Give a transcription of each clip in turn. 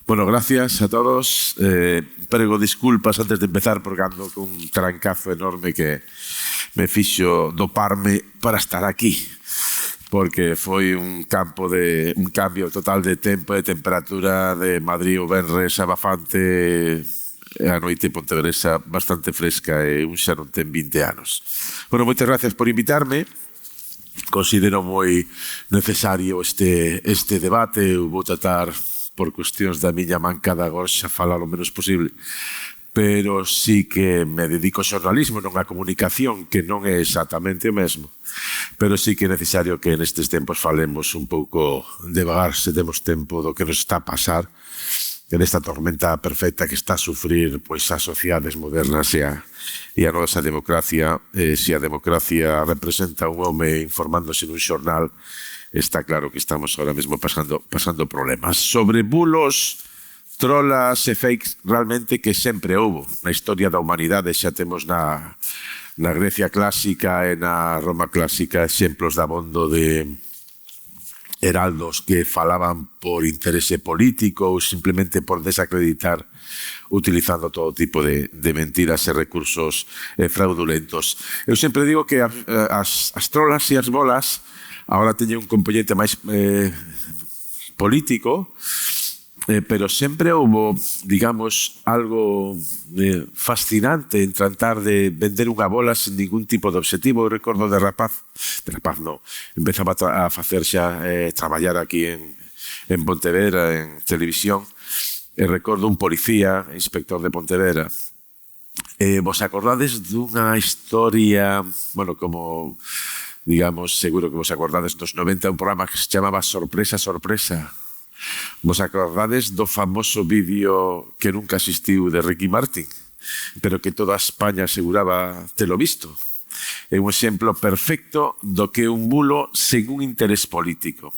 Bueno, gracias a todos. Prego disculpas antes de empezar porque ando con un trancazo enorme que me fixo doparme para estar aquí. Porque foi un cambio total de tempo e temperatura de Madrid o Benres abafante e a noite pontevedresa bastante fresca e un xa non ten 20 anos. Bueno, moitas gracias por invitarme. Considero moi necesario este debate. Eu vou tratar por cuestións da miña mancada gorxa falar o menos posible. Pero sí que me dedico ao xornalismo, non á comunicación, que non é exactamente o mesmo. Pero sí que é necesario que nestes tempos falemos un pouco devagar, se temos tempo do que nos está a pasar, en esta tormenta perfecta que está a sufrir pois as sociedades modernas e a nosa democracia. Se a democracia representa un home informándose nun xornal, está claro que estamos ahora mesmo pasando problemas. Sobre bulos, trolas e fakes realmente que sempre houbo na historia da humanidade. Xa temos na Grecia clásica e na Roma clásica exemplos dabondo de heraldos que falaban por interese político ou simplemente por desacreditar utilizando todo tipo de mentiras e recursos fraudulentos. Eu sempre digo que as trolas e as bolas agora teñen un componente máis político, pero sempre houve, digamos, algo fascinante en tratar de vender unha bola sin ningún tipo de objetivo. Eu recordo de rapaz non, empezaba a facer xa traballar aquí en Pontevedra, en televisión, e recordo un policía, inspector de Pontevedra. Vos acordades dunha historia, bueno, como, digamos, seguro que vos acordades dos 90, un programa que se chamaba Sorpresa, Sorpresa. Vos acordades do famoso vídeo que nunca existiu de Ricky Martin, pero que toda España aseguraba telo visto? É un exemplo perfecto do que é un bulo sen un interés político.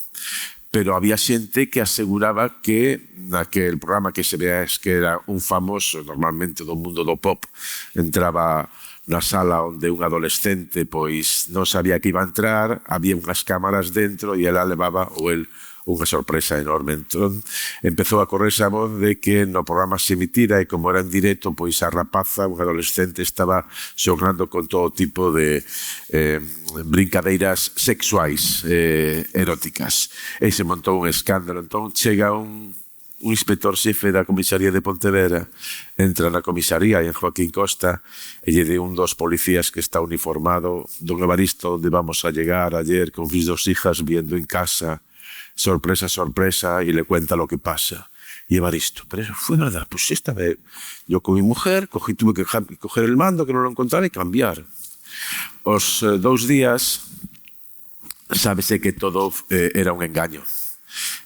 Pero había xente que aseguraba que naquel programa que se vea que era un famoso, normalmente do mundo do pop, entraba na sala onde un adolescente pois non sabía que iba a entrar, había unhas cámaras dentro e ela levaba ou el unha sorpresa enorme. Entón, empezou a correrse a voz de que no programa se emitira e como era en directo, pois a rapaza, un adolescente, estaba xogando con todo tipo de brincadeiras sexuais, eróticas. E se montou un escándalo. Entón, chega un inspector xefe da comisaría de Pontevedra, entra na comisaría en Joaquín Costa e lle de un dos policías que está uniformado: don Evaristo, onde vamos a llegar ayer con mis dos hijas viendo en casa Sorpresa, Sorpresa, y le cuenta lo que pasa. Y Evaristo, pero eso fue verdad, pues esta vez yo con mi mujer tuve que coger el mando que non lo encontraba e cambiar. Os 2 días sábese que todo era un engaño.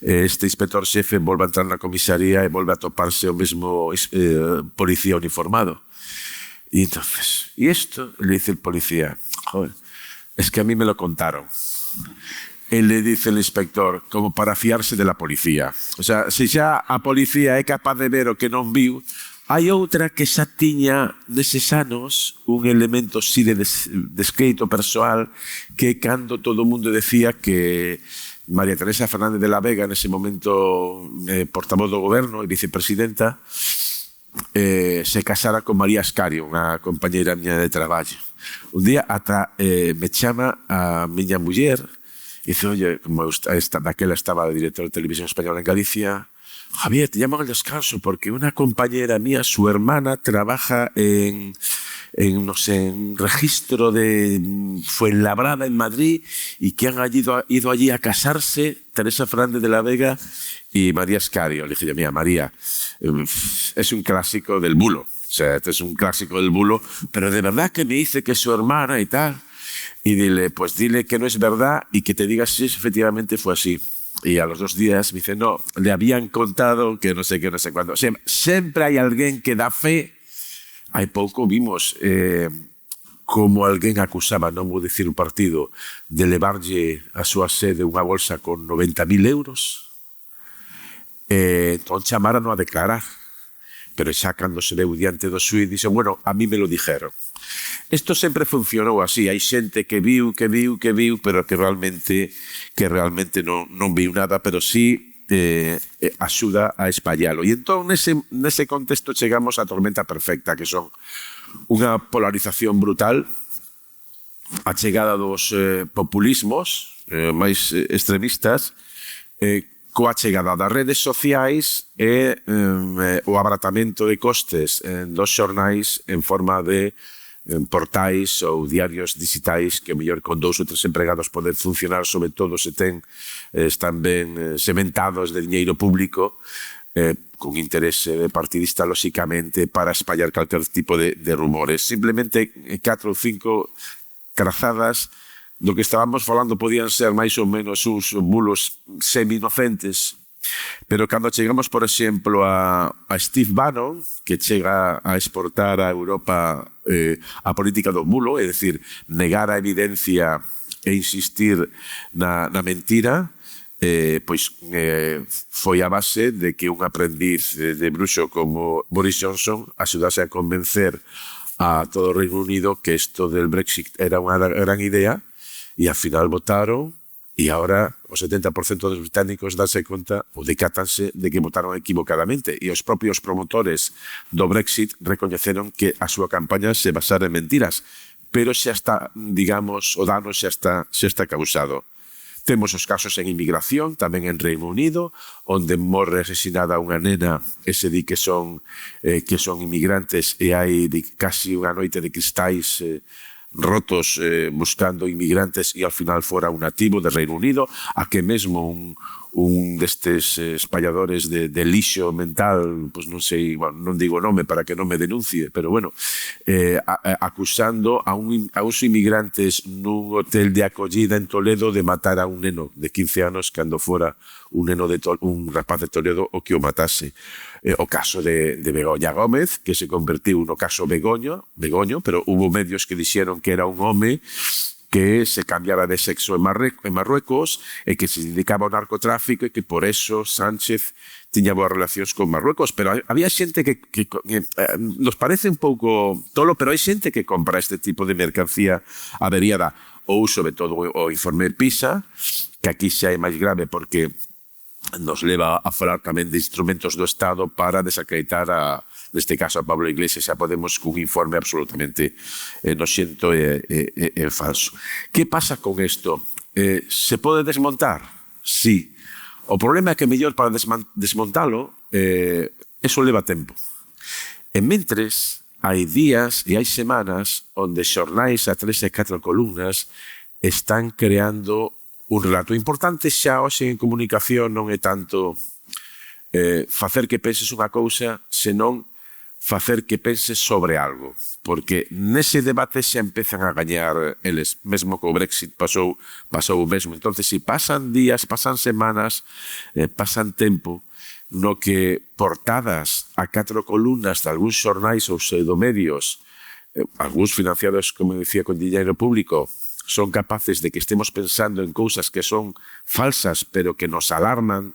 Este inspector xefe volve a entrar na comisaría e volve a toparse o mesmo policía uniformado. Y entonces, ¿y esto? Le dice el policía, joder, es que a mí me lo contaron. Él le dice el inspector, como para fiarse de la policía. O sea, se xa a policía é capaz de ver o que non viu, hai outra que xa tiña neses anos un elemento así de descrédito persoal, que cando todo o mundo decía que María Teresa Fernández de la Vega, nese momento portavoz do goberno e vicepresidenta, se casara con María Escario, unha compañeira miña de traballo. Un día ata me chama a miña muller e dice, oye, como daquela estaba director de Televisión Española en Galicia, Javier, te llamo al descanso porque una compañera mía, su hermana, trabaja en no sé, en un registro de Fuenlabrada en Madrid y que han ido allí a casarse Teresa Fernández de la Vega y María Escario. Le dije, mira, María, es un clásico del bulo. O sea, este es un clásico del bulo, pero de verdad que me dice que es su hermana y tal. Y dile, pues dile que no es verdad y que te diga si efectivamente fue así. Y a los 2 días me dice, no, le habían contado que no sé qué, no sé cuándo. O sea, sempre hai alguén que dá fe. Hai pouco vimos como alguén acusaba, non vou dicir o partido, de levarlle a súa sede unha bolsa con 90.000 euros. Entón chamaron a declarar. Pero xa cando se veu diante do xuíz, dixo, bueno, a mí me lo dijeron. Isto sempre funcionou así. Hai xente que viu, pero que realmente non viu nada, pero sí axuda a espallalo. E entón, nese contexto, chegamos á tormenta perfecta, que son unha polarización brutal, a chegada dos populismos máis extremistas, coa chegada das redes sociais e o abratamento de costes dos xornais en forma de portais ou diarios digitais que mellor con 2 ou 3 empregados poden funcionar, sobre todo se están ben sementados de diñeiro público, con interese partidista, lóxicamente, para espallar calquer tipo de rumores. Simplemente 4 ou 5 trazadas do que estábamos falando podían ser máis ou menos uns bulos semi-inocentes, pero cando chegamos, por exemplo, a Steve Bannon, que chega a exportar a Europa a política do bulo, é dicir, negar a evidencia e insistir na mentira, pois foi a base de que un aprendiz de bruxo como Boris Johnson axudase a convencer a todo o Reino Unido que isto del Brexit era unha gran idea, e ao final votaron, e agora o 70% dos británicos danse conta ou decátanse de que votaron equivocadamente, e os propios promotores do Brexit recoñeceron que a súa campaña se basara en mentiras, pero xa está, digamos, o dano xa está causado. Temos os casos en inmigración, tamén en Reino Unido, onde morre asesinada unha nena e se di que son inmigrantes, e hai casi unha noite de cristais rotos buscando inmigrantes, e ao final fora un nativo de Reino Unido, a que mesmo un destes espalladores de lixo mental, pois non sei, bueno, non digo nome para que non me denuncie, pero bueno, acusando a uns inmigrantes nun hotel de acollida en Toledo de matar a un neno de 15 anos cando fora un rapaz de Toledo o que o matase. O caso de Begoña Gómez, que se convertiu no caso Begoño, pero hubo medios que dixeron que era un home que se cambiara de sexo en Marruecos e que se dedicaba ao narcotráfico e que por eso Sánchez tiña boas relacións con Marruecos. Pero había xente que nos parece un pouco tolo, pero hai xente que compra este tipo de mercancía averiada, ou sobre todo o informe PISA, que aquí xa é máis grave porque nos leva a falar tamén de instrumentos do Estado para desacreditar neste caso a Pablo Iglesias. Xa podemos cun informe absolutamente noxento e falso. Que pasa con isto? Se pode desmontar? Sí. O problema é que mellor para desmontalo eso leva tempo. E mentres hai días e hai semanas onde xornais a 3 e 4 columnas están creando un relato importante. Xa hoxe en comunicación non é tanto facer que penses unha cousa, senón facer que penses sobre algo, porque nese debate xa empezan a gañar eles, mesmo que o Brexit pasou o mesmo. Entonces, se pasan días, pasan semanas, pasan tempo no que portadas a 4 columnas de algúns xornais ou pseudomedios, algúns financiados, como decía, con diñeiro público, son capaces de que estemos pensando en cousas que son falsas, pero que nos alarman,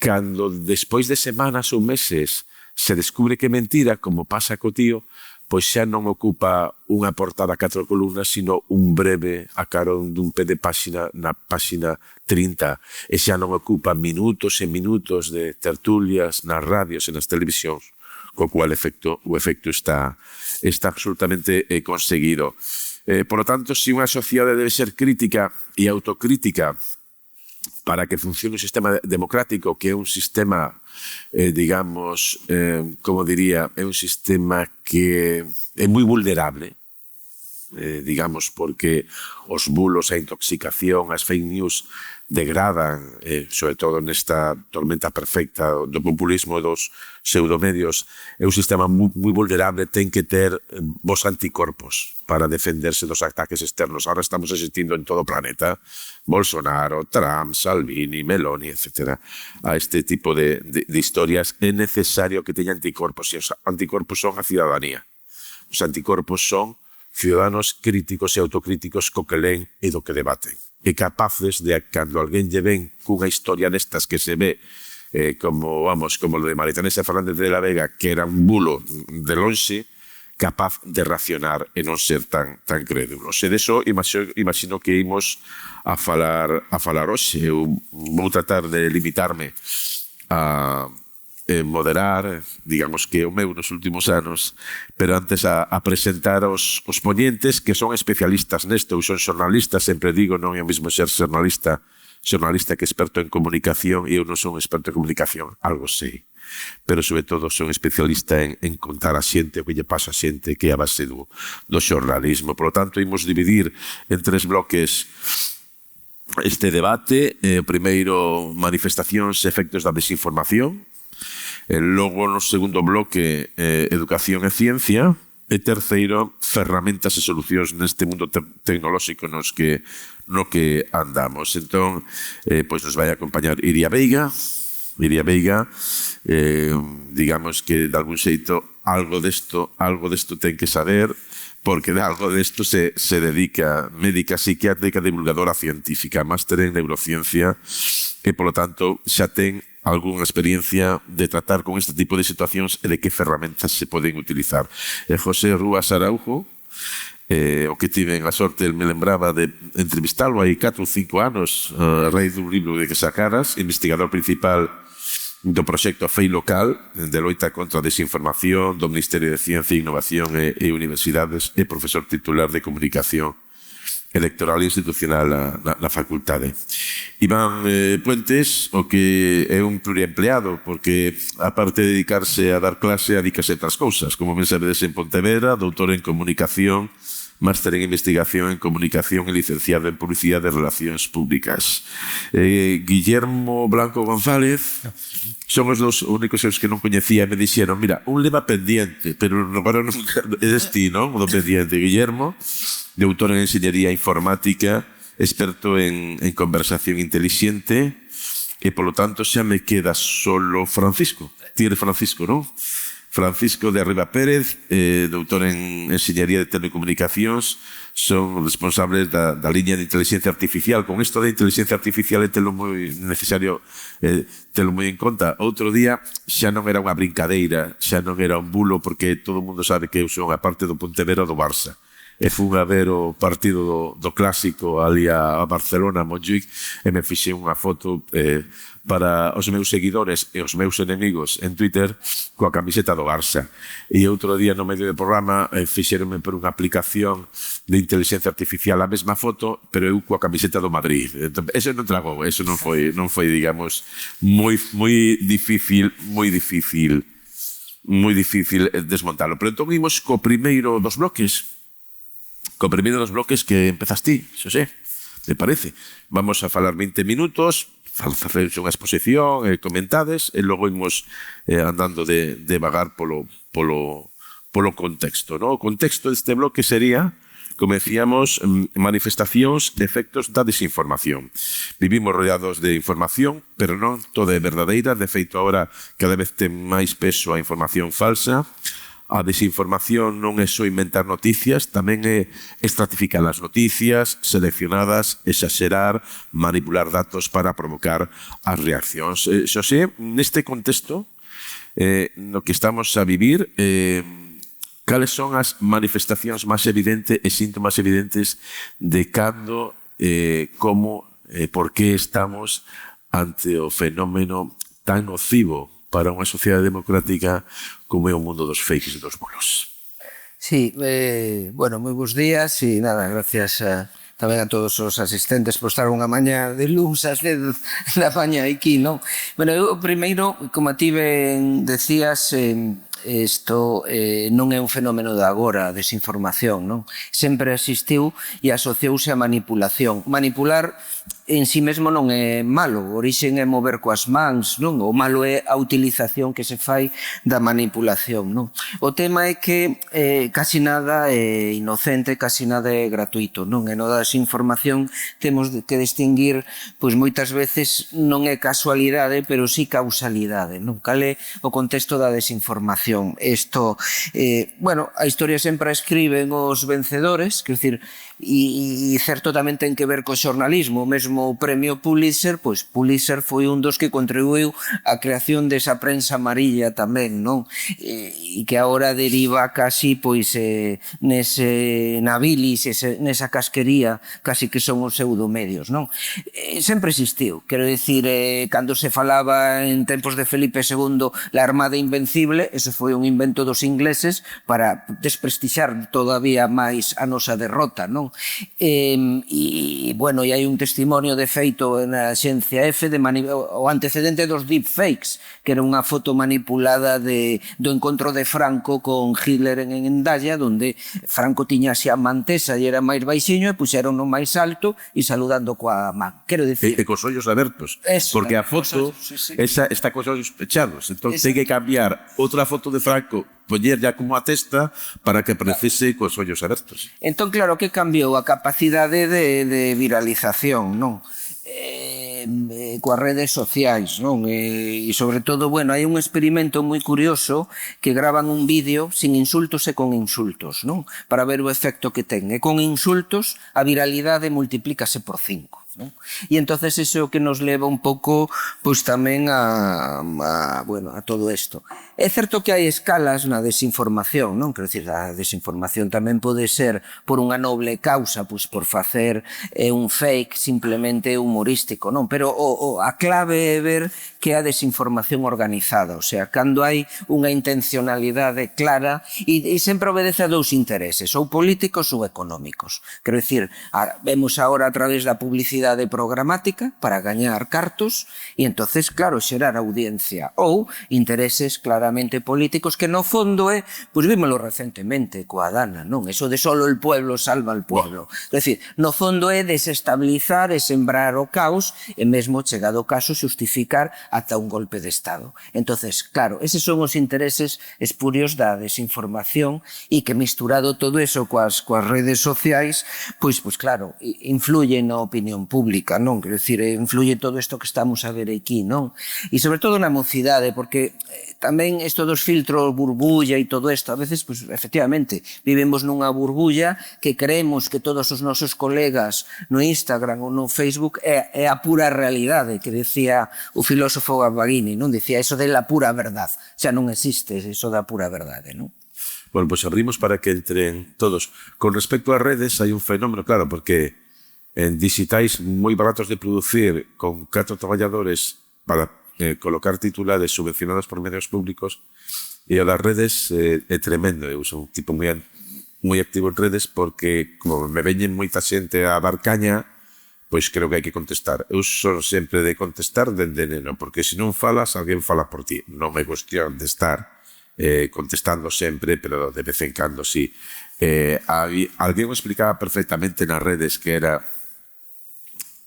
cando despois de semanas ou meses se descubre que é mentira, como pasa co tío, pois xa non ocupa unha portada a 4 columnas, sino un breve a carón dun pé de páxina na páxina 30, e xa non ocupa minutos e minutos de tertulias nas radios e nas televisións, co cual o efecto está absolutamente conseguido. Por lo tanto, si unha sociedade debe ser crítica e autocrítica para que funcione o sistema democrático, que é un sistema, digamos, como diría, é un sistema que é moi vulnerable, digamos, porque os bulos, a intoxicación, as fake news degradan, sobre todo nesta tormenta perfecta do populismo e dos pseudomedios. É un sistema moi vulnerable, ten que ter vos anticorpos para defenderse dos ataques externos. Ahora estamos asistindo en todo o planeta, Bolsonaro, Trump, Salvini, Meloni, etc. A este tipo de historias é necesario que teña anticorpos, e os anticorpos son a ciudadanía. Os anticorpos son ciudadanos críticos e autocríticos co que leen e do que debaten, e capaces de, cando alguén lle ven cunha historia destas que se ve como lo de María Teresa Fernández de la Vega, que era un bulo de lonxe, capaz de reaccionar e non ser tan crédulos. E deso imagino que imos a falar hoxe. Eu vou tratar de limitarme a moderar, digamos que o meu nos últimos anos, pero antes a presentar os poñentes que son especialistas nesto. Eu son xornalista, sempre digo, non é o mesmo ser xornalista que experto en comunicación, e eu non son experto en comunicación, algo sei, pero sobre todo son especialista en contar a xente o que lle pasa a xente, que é a base do xornalismo. Por lo tanto, imos dividir en 3 bloques este debate. Primeiro, manifestacións e efectos da desinformación. Logo, no segundo bloque, educación e ciencia. E terceiro, ferramentas e solucións neste mundo tecnolóxico no que andamos. Entón, pois nos vai acompañar Iria Veiga, digamos que de algún xeito algo desto ten que saber, porque de algo desto se dedica, médica psiquiátrica, divulgadora científica, máster en neurociencia, e polo tanto xa ten algunha experiencia de tratar con este tipo de situacións e de que ferramentas se poden utilizar. José Rúas Araujo, o que tiven a sorte, me lembraba de entrevistalo hai 4 ou 5 anos, a raíz dun libro de que sacaras, investigador principal do proxecto FEI Local, de loita contra a desinformación do Ministerio de Ciencia, Innovación e Universidades, e profesor titular de Comunicación Electoral e Institucional na facultade. Iván Puentes, o que é un pluriempleado, porque aparte de dedicarse a dar clase, dedícase a outras cousas, como ben sabedes, en Pontevedra, doutor en Comunicación, máster en Investigación en Comunicación e licenciado en Publicidade e Relacións Públicas. Guillermo Blanco González, son os dos únicos que non coñecía, me dixeron, mira, un lema pendiente, pero agora non é ti, non? O do pendiente. Guillermo, doutor en Enxeñería Informática, experto en conversación inteligente, e polo tanto xa me queda solo Francisco. Ti eres Francisco, non? Francisco de Arriba Pérez, doutor en Enxeñería de Telecomunicacións, son responsables da liña de inteligencia artificial. Con isto de inteligencia artificial é telo moi necesario, telo moi en conta. Outro día xa non era unha brincadeira, xa non era un bulo, porque todo o mundo sabe que eu son a parte do Pontevedra do Barça. E fui a ver o partido do Clásico ali a Barcelona, a Montjuic, e me fixei unha foto para os meus seguidores e os meus enemigos en Twitter coa camiseta do Barça. E outro día no medio do programa fixeronme por unha aplicación de inteligencia artificial a mesma foto, pero eu coa camiseta do Madrid. Eso non tragou, eso non foi, digamos, moi difícil desmontalo. Pero entón imos co primeiro dos bloques. Que empezas ti, Xosé, me parece. Vamos a falar 20 minutos, facer unha exposición, comentades, e logo imos andando de vagar polo contexto. O contexto deste bloque sería, como decíamos, manifestacións de efectos da desinformación. Vivimos rodeados de información, pero non toda é verdadeira. De feito, agora cada vez ten máis peso a información falsa. A desinformación non é só inventar noticias, tamén é estratificar as noticias, seleccionadas, exagerar, manipular datos para provocar as reaccións. Xosé, neste contexto no que estamos a vivir, cales son as manifestacións máis evidentes e síntomas evidentes de cando, como, por que estamos ante o fenómeno tan nocivo para unha sociedade democrática como é o mundo dos fakes e dos bulos? Sí, bueno, moi bons días e nada, gracias tamén a todos os asistentes por estar unha mañá de luns ás 10 da mañá aquí, non? Bueno, eu primeiro, como ti ben decías, isto non é un fenómeno de agora, a desinformación, non? Sempre existiu e asociouse a manipulación. Manipular en si mesmo non é malo, o orixen é mover coas mans, non? O malo é a utilización que se fai da manipulación, non? O tema é que casi nada é inocente, casi nada é gratuito, non? E no da desinformación temos que distinguir, pois moitas veces non é casualidade, pero sí causalidade, non? Cal é o contexto da desinformación? Isto, bueno, a historia sempre a escriben os vencedores, quer dizer, E certo tamén ten que ver co xornalismo, mesmo o premio Pulitzer, pois Pulitzer foi un dos que contribuiu á creación desa prensa amarilla tamén, non? E que agora deriva casi pois na bilis, nesa casquería, casi que son os pseudomedios, non? Sempre existiu, quero dicir, cando se falaba en tempos de Felipe II la Armada Invencible, ese foi un invento dos ingleses para desprestixar todavía máis a nosa derrota, non? Bueno, e hai un testimonio de feito na Axencia F o antecedente dos deepfakes, que era unha foto manipulada do encontro de Franco con Hitler en Endaya, donde Franco tiña xa mantesa e era máis baixiño e puxeron no máis alto e saludando coa man. Quero dicir... E cos ollos abertos, porque a foto está cos ollos pechados, entón ten que cambiar outra foto de Franco, poñer ya como a testa para que precise cos ollos abertos. Entón, claro, que cambiou a capacidade de viralización, non? Coas redes sociais, non? E sobre todo, bueno, hai un experimento moi curioso que graban un vídeo sin insultos e con insultos, non? Para ver o efecto que ten. E con insultos a viralidade multiplícase por 5. ¿no? E entonces iso é o que nos leva un pouco pois tamén a todo isto. É certo que hai escalas na desinformación, non? Quero dicir, a desinformación tamén pode ser por unha noble causa, pois por facer un fake simplemente humorístico, non? Pero a clave é ver que a desinformación organizada, o sea, cando hai unha intencionalidade clara e sempre obedece a dous intereses, ou políticos ou económicos. Quero dicir, vemos agora a través da publicidade programática para gañar cartos e entonces, claro, xerar audiencia ou intereses claramente políticos que no fondo é, pois vímoslo recentemente coa Dana, non? Eso de solo el pueblo salva al pueblo. É dicir, no fondo é desestabilizar e sembrar o caos e mesmo, chegado o caso, xustificar ata un golpe de Estado. Entonces, claro, eses son os intereses espurios da desinformación e que misturado todo eso coas redes sociais, pois claro, influye na opinión pública, non? Quero dicir, influye todo isto que estamos a ver aquí, non? E sobre todo na mocidade, porque tamén isto dos filtros, burbulla e todo isto, a veces, pois, efectivamente, vivimos nunha burbulla que creemos que todos os nosos colegas no Instagram ou no Facebook é a pura realidade, que decía o filósofo Gavagini, non? Dicía eso de la pura verdad. Xa non existe eso da pura verdade, non? Bueno, pues abrimos para que entren todos. Con respecto ás redes, hai un fenómeno, claro, porque en digitais moi baratos de producir, con 4 traballadores para colocar titulares subvencionados por medios públicos, e o das redes é tremendo. Eu sou un tipo moi activo en redes porque, como me veñen moita xente a dar caña, pois creo que hai que contestar. Eu son sempre de contestar dende neno, porque se non falas, alguén fala por ti. Non é cuestión de estar contestando sempre, pero de vez en cando sí. Alguén me explicaba perfectamente nas redes que era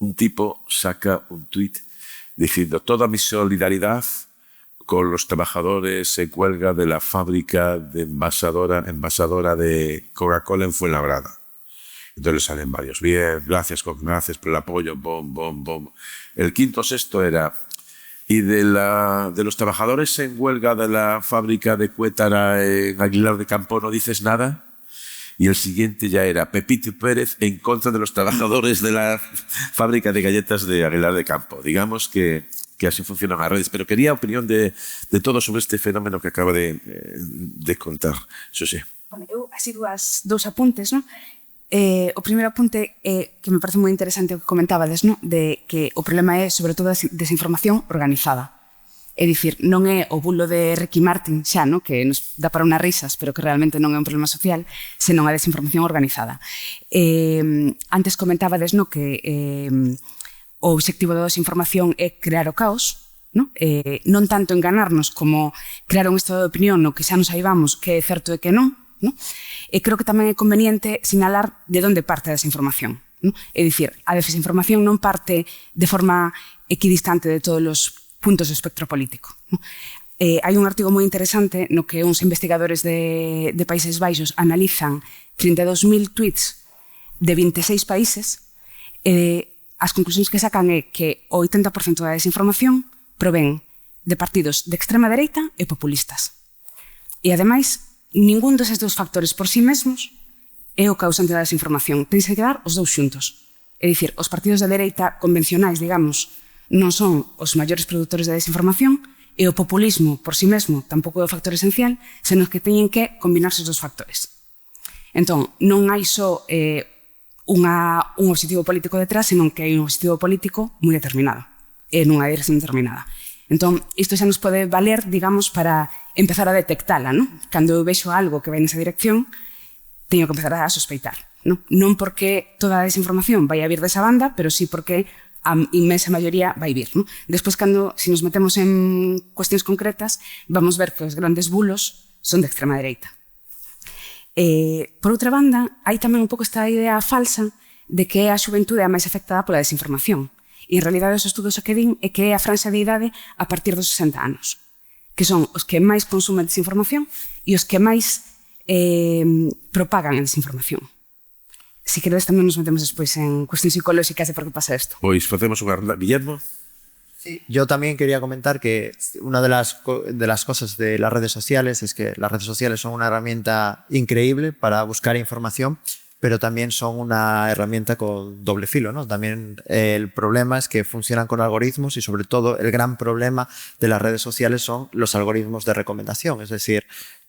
un tipo saca un tuit diciendo toda mi solidaridad con los trabajadores en huelga de la fábrica de envasadora de Coca-Cola en Fuenlabrada. Entonces salen varios, bien, gracias por el apoyo, bom, bom, bom. El quinto sexto era, y de los trabajadores en huelga de la fábrica de Cuétara en Aguilar de Campo no dices nada. Y el siguiente ya era Pepito Pérez en contra de los trabajadores de la fábrica de galletas de Aguilar de Campo. Digamos que así funcionan as redes. Pero quería a opinión de todos sobre este fenómeno que acaba de contar. Xosé. Bueno, eu así dous apuntes, non? O primeiro apunte é que me parece moi interesante o que comentabades, non? De que o problema é, sobre todo, a desinformación organizada. É dicir, non é o bulo de Ricky Martin xa, no? Que nos dá para unhas risas, pero que realmente non é un problema social, senón a desinformación organizada. Antes comentabades, no? Que o obxectivo da desinformación é crear o caos, no? Non tanto enganarnos como crear un estado de opinión no que xa nos saibamos que é certo e que non, no? E creo que tamén é conveniente sinalar de onde parte a desinformación, no? É dicir, a desinformación non parte de forma equidistante de todos os puntos do espectro político. Hai un artigo moi interesante no que uns investigadores de Países Baixos analizan 32.000 tweets de 26 países e as conclusións que sacan é que o 80% da desinformación provén de partidos de extrema dereita e populistas. E, ademais, ningún deses dous factores por sí mesmos é o causante da desinformación. Tens que dar os dous xuntos. É dicir, os partidos de dereita convencionais, digamos, non son os maiores produtores de desinformación e o populismo por si mesmo tampouco é o factor esencial, senón que teñen que combinarse os dos factores. Entón, non hai só un objetivo político detrás, senón que hai un objetivo político moi determinado e nunha dirección determinada. Entón, isto xa nos pode valer, digamos, para empezar a detectala, non? Cando eu vexo algo que vai nesa dirección, teño que empezar a sospeitar, non? Non porque toda a desinformación vai a vir desa banda, pero sí porque a inmensa maioría vai vir, non? Despois, se nos metemos en cuestións concretas, vamos ver que os grandes bulos son de extrema dereita. Por outra banda, hai tamén un pouco esta idea falsa de que a xuventude é a máis afectada pola desinformación. E, en realidade, os estudos o que din é que é a franxa de idade a partir dos 60 anos, que son os que máis consumen desinformación e os que máis propagan a desinformación. Si queredes, tamén nos metemos despois en cuestións psicolóxicas de por que pasa isto. Pois facemos unha ronda. Guillermo? Sí, yo también quería comentar que una de las cosas de las redes sociales es que las redes sociales son una herramienta increíble para buscar información, pero también son una herramienta con doble filo, ¿no? También el problema es que funcionan con algoritmos y sobre todo el gran problema de las redes sociales son los algoritmos de recomendación, es decir,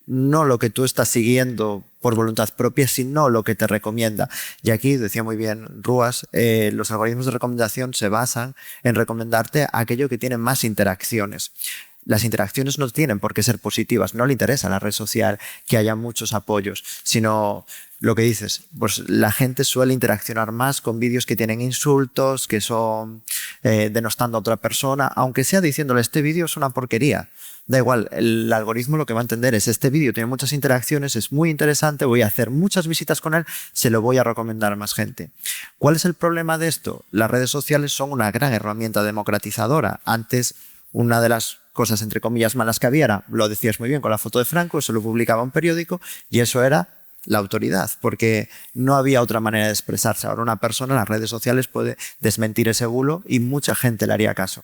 no lo que tú estás siguiendo por voluntad propia, sino lo que te recomienda. Y aquí, decía muy bien Ruas, los algoritmos de recomendación se basan en recomendarte aquello que tiene más interacciones. Las interacciones no tienen por qué ser positivas, no le interesa a la red social que haya muchos apoyos, sino lo que dices, pues la gente suele interaccionar más con vídeos que tienen insultos, que son denostando a otra persona, aunque sea diciéndole este vídeo es una porquería. Da igual, el algoritmo lo que va a entender es este vídeo tiene muchas interacciones, es muy interesante, voy a hacer muchas visitas con él, se lo voy a recomendar a más gente. ¿Cuál es el problema de esto? Las redes sociales son una gran herramienta democratizadora. Antes, una de las cosas entre comillas malas que había era, lo decías muy bien, con la foto de Franco, eso lo publicaba un periódico y eso era la autoridad, porque no había otra manera de expresarse. Ahora una persona en las redes sociales puede desmentir ese bulo y mucha gente le haría caso.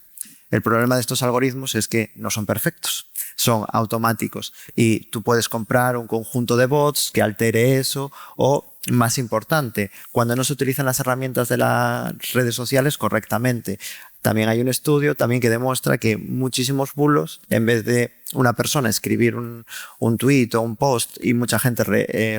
El problema de estos algoritmos es que no son perfectos, son automáticos y tú puedes comprar un conjunto de bots que altere eso o, más importante, cuando no se utilizan las herramientas de las redes sociales correctamente. También hay un estudio también que demuestra que muchísimos bulos, en vez de una persona escribir un tweet o un post y mucha gente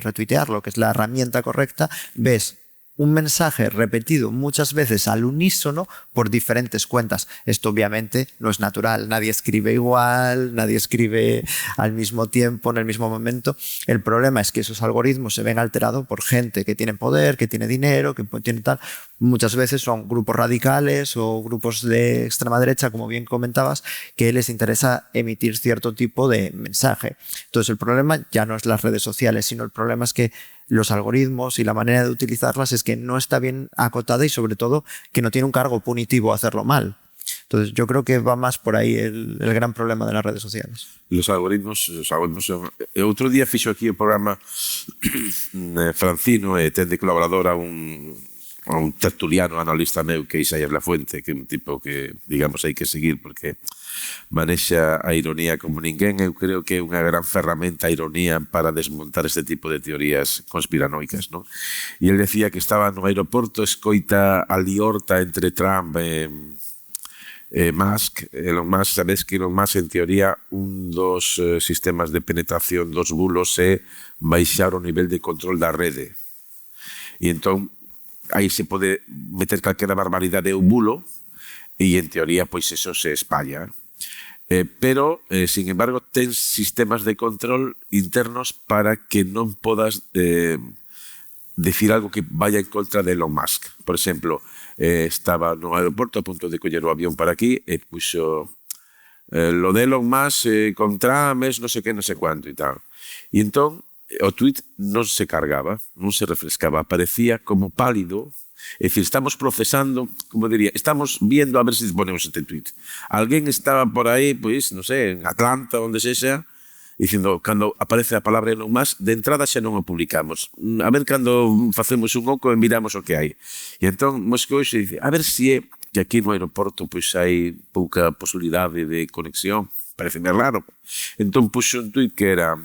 retuitearlo, que es la herramienta correcta, ves un mensaje repetido muchas veces al unísono por diferentes cuentas. Esto obviamente no es natural, nadie escribe igual, nadie escribe al mismo tiempo, en el mismo momento. El problema es que esos algoritmos se ven alterados por gente que tiene poder, que tiene dinero, que tiene tal. Muchas veces son grupos radicales o grupos de extrema derecha, como bien comentabas, que les interesa emitir cierto tipo de mensaje. Entonces el problema ya no es las redes sociales, sino el problema es que los algoritmos y la manera de utilizarlas es que no está bien acotada y sobre todo que no tiene un cargo punitivo hacerlo mal. Entonces yo creo que va más por aí el gran problema de las redes sociales. Los algoritmos son... Outro día fixo aquí o programa Francino e ten de colaborador a un tertuliano analista meu que é Isaías Lafuente, que é un tipo que, digamos, hai que seguir porque manexa a ironía como ninguén. Eu creo que é unha gran ferramenta a ironía para desmontar este tipo de teorías conspiranoicas, non? E ele decía que estaba no aeroporto, escoita a liorta entre Trump e Musk. Elon Musk, sabes que Elon Musk, en teoría, un dos sistemas de penetración dos bulos é baixar o nivel de control da rede. E entón, aí se pode meter calquera barbaridade ou bulo e, en teoría, pois eso se espalla. Pero, sin embargo, tens sistemas de control internos para que non podas decir algo que vaya en contra de Elon Musk. Por exemplo, estaba no aeroporto a punto de coller o avión para aquí e puxo lo de Elon Musk con Trump es non sei que, non sei cuánto e tal. E entón, o tweet non se cargaba, non se refrescaba, aparecía como pálido. É dicir, estamos procesando, como diría, estamos viendo a ver se ponemos este tweet. Alguén estaba por aí, pois, non sei, en Atlanta, onde sexa, dicindo, cando aparece a palabra Elon Musk, de entrada xa non o publicamos. A ver cando facemos un oco e miramos o que hai. E entón, Moscou xe dice, a ver se é que aquí no aeroporto pois hai pouca posibilidade de conexión. Pareceme raro. Entón puxo un tweet que era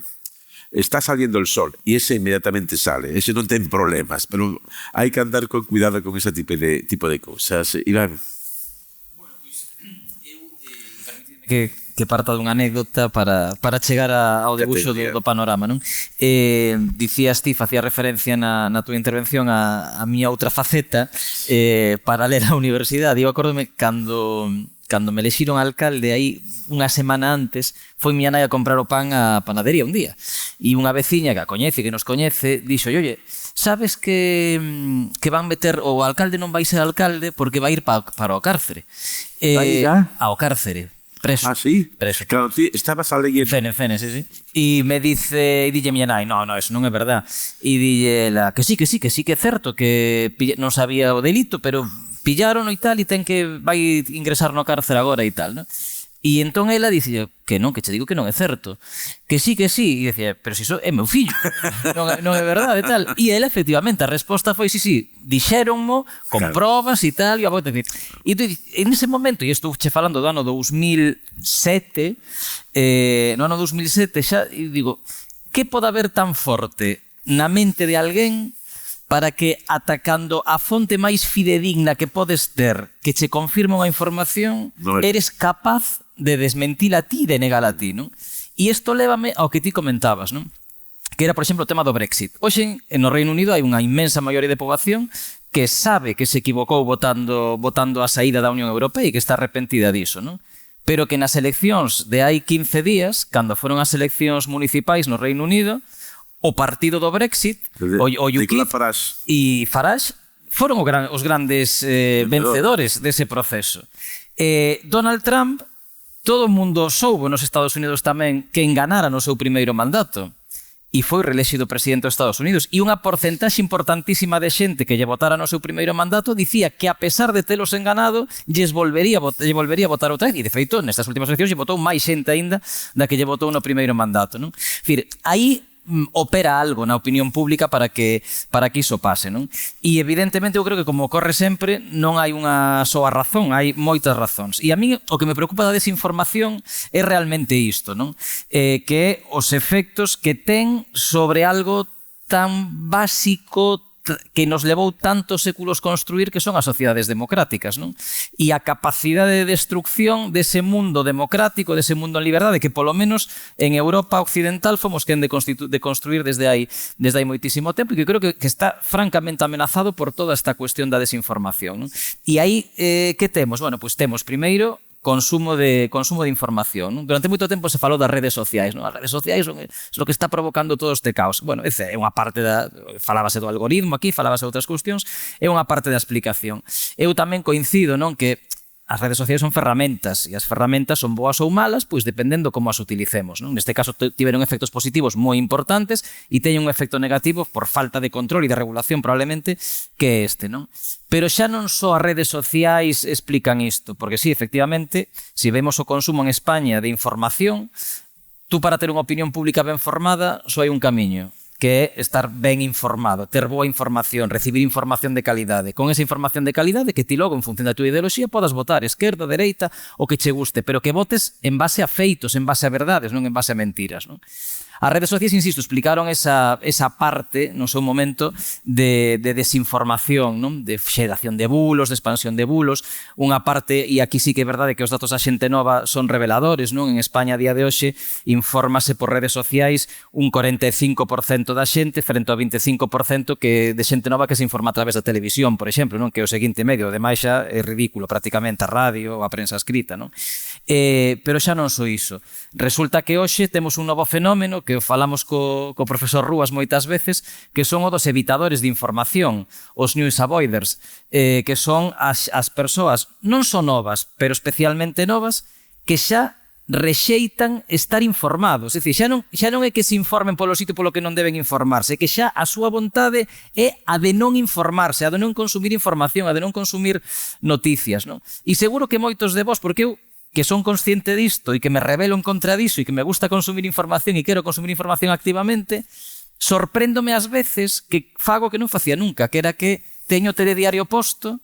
está saliendo el sol e ese inmediatamente sale, ese non ten problemas, pero hai que andar con cuidado con ese tipo de cousas. Iván. Que parta dunha anécdota para chegar ao debuxo do panorama, non? Dicías ti, facía referencia na túa intervención a miña outra faceta paralela á universidade. Eu acórdome cando me elexiron alcalde aí unha semana antes, foi miña nai a comprar o pan á panadería un día e unha veciña que a coñece, que nos coñece, dixo: oye, sabes que van meter, o alcalde non vai ser alcalde porque vai ir para o cárcere. Ao cárcere. Preso. Ah, sí? Preso. Claro, ti estabas a leer... Fene, sí. E me dice, e dille miña nai, no, eso non é verdad. E dille ela, que sí que é certo, que non sabía o delito, pero pillaron e tal, e ten que vai ingresar no cárcere agora e tal, non? E entón ela dice que non, que che digo que non é certo. Que sí. E dicía, pero se iso é meu fillo. non é verdade e tal. E ela, efectivamente, a resposta foi sí, dixéronmo, con probas e tal. E en ese momento, e estou che falando do ano 2007, no ano 2007 xa, e digo, que pode haber tan forte na mente de alguén para que, atacando a fonte máis fidedigna que podes ter, que che confirma unha información, eres capaz de desmentir a ti e de negar a ti, non? E isto lévame ao que ti comentabas, non? Que era, por exemplo, o tema do Brexit. Hoxe, no Reino Unido, hai unha inmensa maioría de poboación que sabe que se equivocou votando a saída da Unión Europea e que está arrepentida diso, non? Pero que nas eleccións de hai 15 días, cando foron as eleccións municipais no Reino Unido, o partido do Brexit, o UKIP e Farage foron os grandes vencedores dese proceso. Donald Trump, todo o mundo soubo nos Estados Unidos tamén que enganara no seu primeiro mandato e foi reelexido presidente dos Estados Unidos, e unha porcentaxe importantísima de xente que lle votara no seu primeiro mandato dicía que, a pesar de telos enganado, lle volvería a votar outra vez, e de feito nestas últimas eleccións lle votou máis xente aínda da que lle votou no primeiro mandato, non? Dicir, aí opera algo na opinión pública para que iso pase, non? E evidentemente eu creo que, como ocorre sempre, non hai unha soa razón, hai moitas razóns. E a mí o que me preocupa da desinformación é realmente isto, non? Que é os efectos que ten sobre algo tan básico que nos levou tantos séculos construir, que son as sociedades democráticas, non? E a capacidade de destrucción dese mundo democrático, dese mundo en liberdade, que polo menos en Europa occidental fomos quen de construir desde hai moitísimo tempo, e que creo que está francamente amenazado por toda esta cuestión da desinformación, non? E aí, que temos? Bueno, pois temos primeiro consumo de información, non? Durante moito tempo se falou das redes sociais, non? As redes sociais son o que está provocando todo este caos. Bueno, esa é unha parte falábase do algoritmo aquí, falábase de outras cuestións, é unha parte da explicación. Eu tamén coincido, non, que as redes sociais son ferramentas, e as ferramentas son boas ou malas, pois dependendo como as utilicemos, non? Neste caso tiveron efectos positivos moi importantes e teñen un efecto negativo por falta de control e de regulación, probablemente, que é este, non? Pero xa non só as redes sociais explican isto, porque sí, efectivamente, se vemos o consumo en España de información, tú, para ter unha opinión pública ben formada, só hai un camiño, que é estar ben informado, ter boa información, recibir información de calidade. Con esa información de calidade, que ti logo, en función da túa ideoloxía, podas votar esquerda, dereita, o que che guste, pero que votes en base a feitos, en base a verdades, non en base a mentiras, non? As redes sociais, insisto, explicaron esa parte no seu momento de desinformación, non? De xeración de bulos, de expansión de bulos, unha parte, e aquí sí que é verdade que os datos da xente nova son reveladores, non? En España, a día de hoxe, infórmase por redes sociais un 45% da xente frente ao 25% que de xente nova que se informa a través da televisión, por exemplo, non? Que é o seguinte medio, ademais xa é ridículo prácticamente a radio ou a prensa escrita, non? Pero xa non só iso. Resulta que hoxe temos un novo fenómeno que falamos co profesor Rúas moitas veces, que son o dos evitadores de información, os news avoiders, que son as persoas non só novas, pero especialmente novas, que xa rexeitan estar informados. É dicir, xa non é que se informen polo sitio polo que non deben informarse, é que xa a súa vontade é a de non informarse, a de non consumir información, a de non consumir noticias, non? E seguro que moitos de vos, porque eu, que son consciente disto e que me rebelo en contra diso e que me gusta consumir información e quero consumir información activamente, sorpréndome ás veces que fago que non facía nunca, que era que teño o telediario posto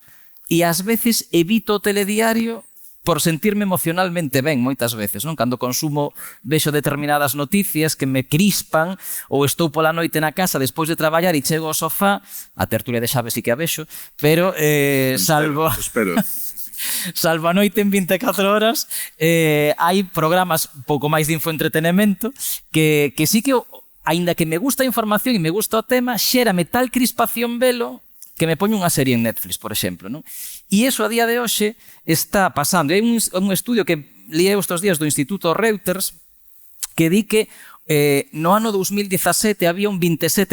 e ás veces evito o telediario por sentirme emocionalmente ben moitas veces, non? Cando consumo vexo determinadas noticias que me crispan ou estou pola noite na casa despois de traballar e chego ao sofá, a tertulia de Xaves sí que a vexo, pero salvo a noite en 24 horas hai programas un pouco máis de infoentretenimento que sí que, aínda que me gusta a información e me gusta o tema, xérame tal crispación velo que me poño unha serie en Netflix, por exemplo, non? E iso a día de hoxe está pasando. Hai un estudio que lié estes días do Instituto Reuters que di que no ano 2017 había un 27%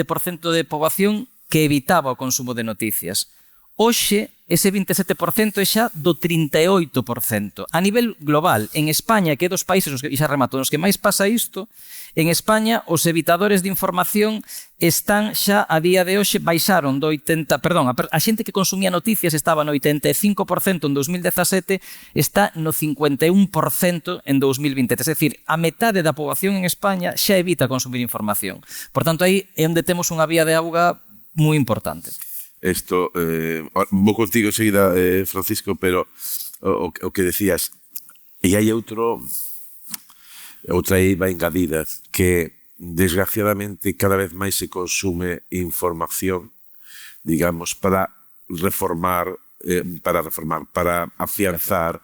de poboación que evitaba o consumo de noticias. Hoxe, ese 27% é xa do 38%. A nivel global, en España, que é dos países, e xa remato, nos que máis pasa isto, en España os evitadores de información están xa a día de hoxe baixaron do 80, perdón, a xente que consumía noticias estaba no 85% en 2017, está no 51% en 2023. É dicir, a metade da poboación en España xa evita consumir información. Por tanto, aí é onde temos unha vía de auga moi importante. Esto, vou contigo enseguida, Francisco, pero o que decías, e hai outra eiva engadida, que desgraciadamente cada vez máis se consume información, digamos, para afianzar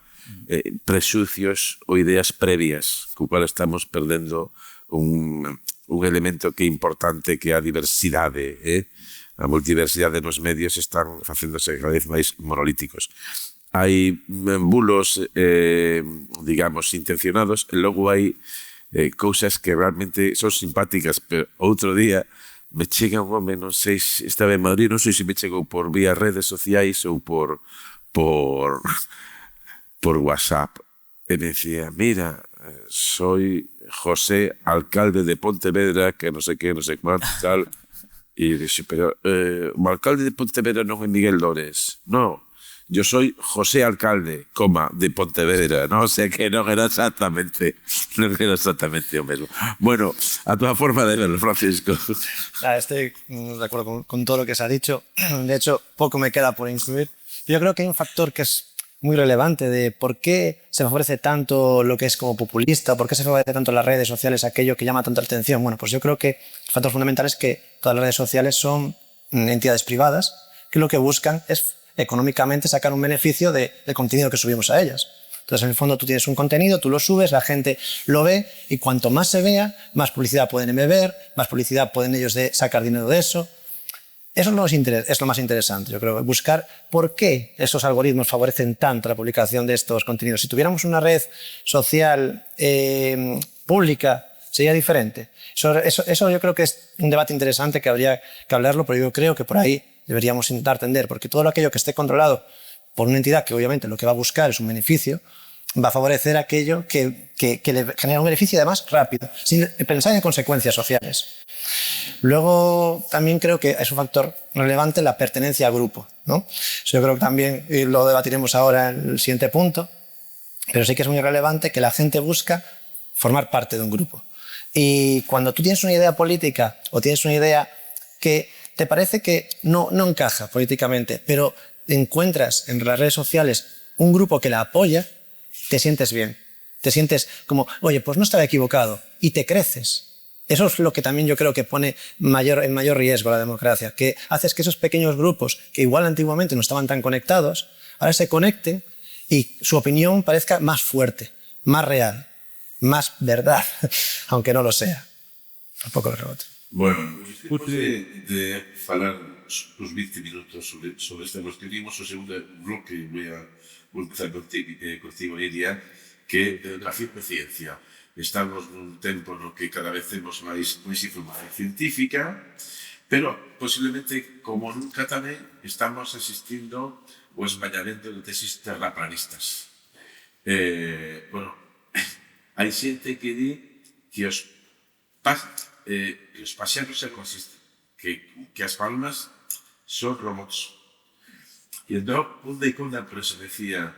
prexuicios ou ideas previas, co cual estamos perdendo un elemento que é importante, que é a diversidade, a multiversidade nos medios están facéndose cada vez máis monolíticos. Hai bulos, digamos, intencionados, e logo hai cousas que realmente son simpáticas, pero outro día me chega un home, non sei se estaba en Madrid, non sei se me chegou por vía redes sociais ou por WhatsApp, e me decía, mira, soy José, alcalde de Pontevedra, que non sei que, non sei cuánto, tal. E dixe, pero o alcalde de Pontevedra non é Miguel Lores. No, yo soy José Alcalde, de Pontevedra. No, o sea que non era exactamente o mesmo. Bueno, a túa forma de verlo, Francisco. Estoy de acuerdo con todo lo que se ha dicho. De hecho, poco me queda por incluir. Yo creo que hay un factor que es muy relevante de por qué se favorece tanto lo que es como populista, por qué se favorece tanto en las redes sociales aquello que llama tanta atención. Bueno, pues yo creo que el factor fundamental es que todas las redes sociales son entidades privadas que lo que buscan es económicamente sacar un beneficio del contenido que subimos a ellas. Entonces, en el fondo, tú tienes un contenido, tú lo subes, la gente lo ve y cuanto más se vea, más publicidad pueden embeber, más publicidad pueden ellos sacar dinero de eso. Eso es lo más interesante, yo creo, buscar por qué esos algoritmos favorecen tanto la publicación de estos contenidos. Si tuviéramos una red social pública, sería diferente. Eso yo creo que es un debate interesante que habría que hablarlo, pero yo creo que por ahí deberíamos intentar tender, porque todo aquello que esté controlado por una entidad que obviamente lo que va a buscar es un beneficio, va a favorecer aquello que le genera un beneficio además rápido, sin pensar en consecuencias sociales. Luego también creo que es un factor relevante la pertenencia a grupo, ¿no? Yo creo que también lo debatiremos ahora en el siguiente punto, pero sí que es muy relevante que la gente busca formar parte de un grupo. Y cuando tú tienes una idea política o tienes una idea que te parece que no encaja políticamente, pero encuentras en las redes sociales un grupo que la apoya, te sientes bien. Te sientes como, oye, pues no estaba equivocado, y te creces. Eso es lo que también yo creo que pone en mayor riesgo a la democracia, que haces que esos pequeños grupos, que igual antiguamente no estaban tan conectados, ahora se conecten y su opinión parezca más fuerte, más real, más verdad, aunque no lo sea. Tampoco lo rebote. Bueno, después de falar os 20 minutos sobre esta cuestión, dimos o segundo bloque, voy a empezar contigo, Iria, que la ciencia. Estamos nun tempo no que cada vez temos máis información científica, pero posiblemente, como nunca tamén, estamos asistindo ao esmañamento de tesis terraplanistas. Bueno, hai xente que di que os paxaros que as palmas son robots. E entón, un de cada empresa decía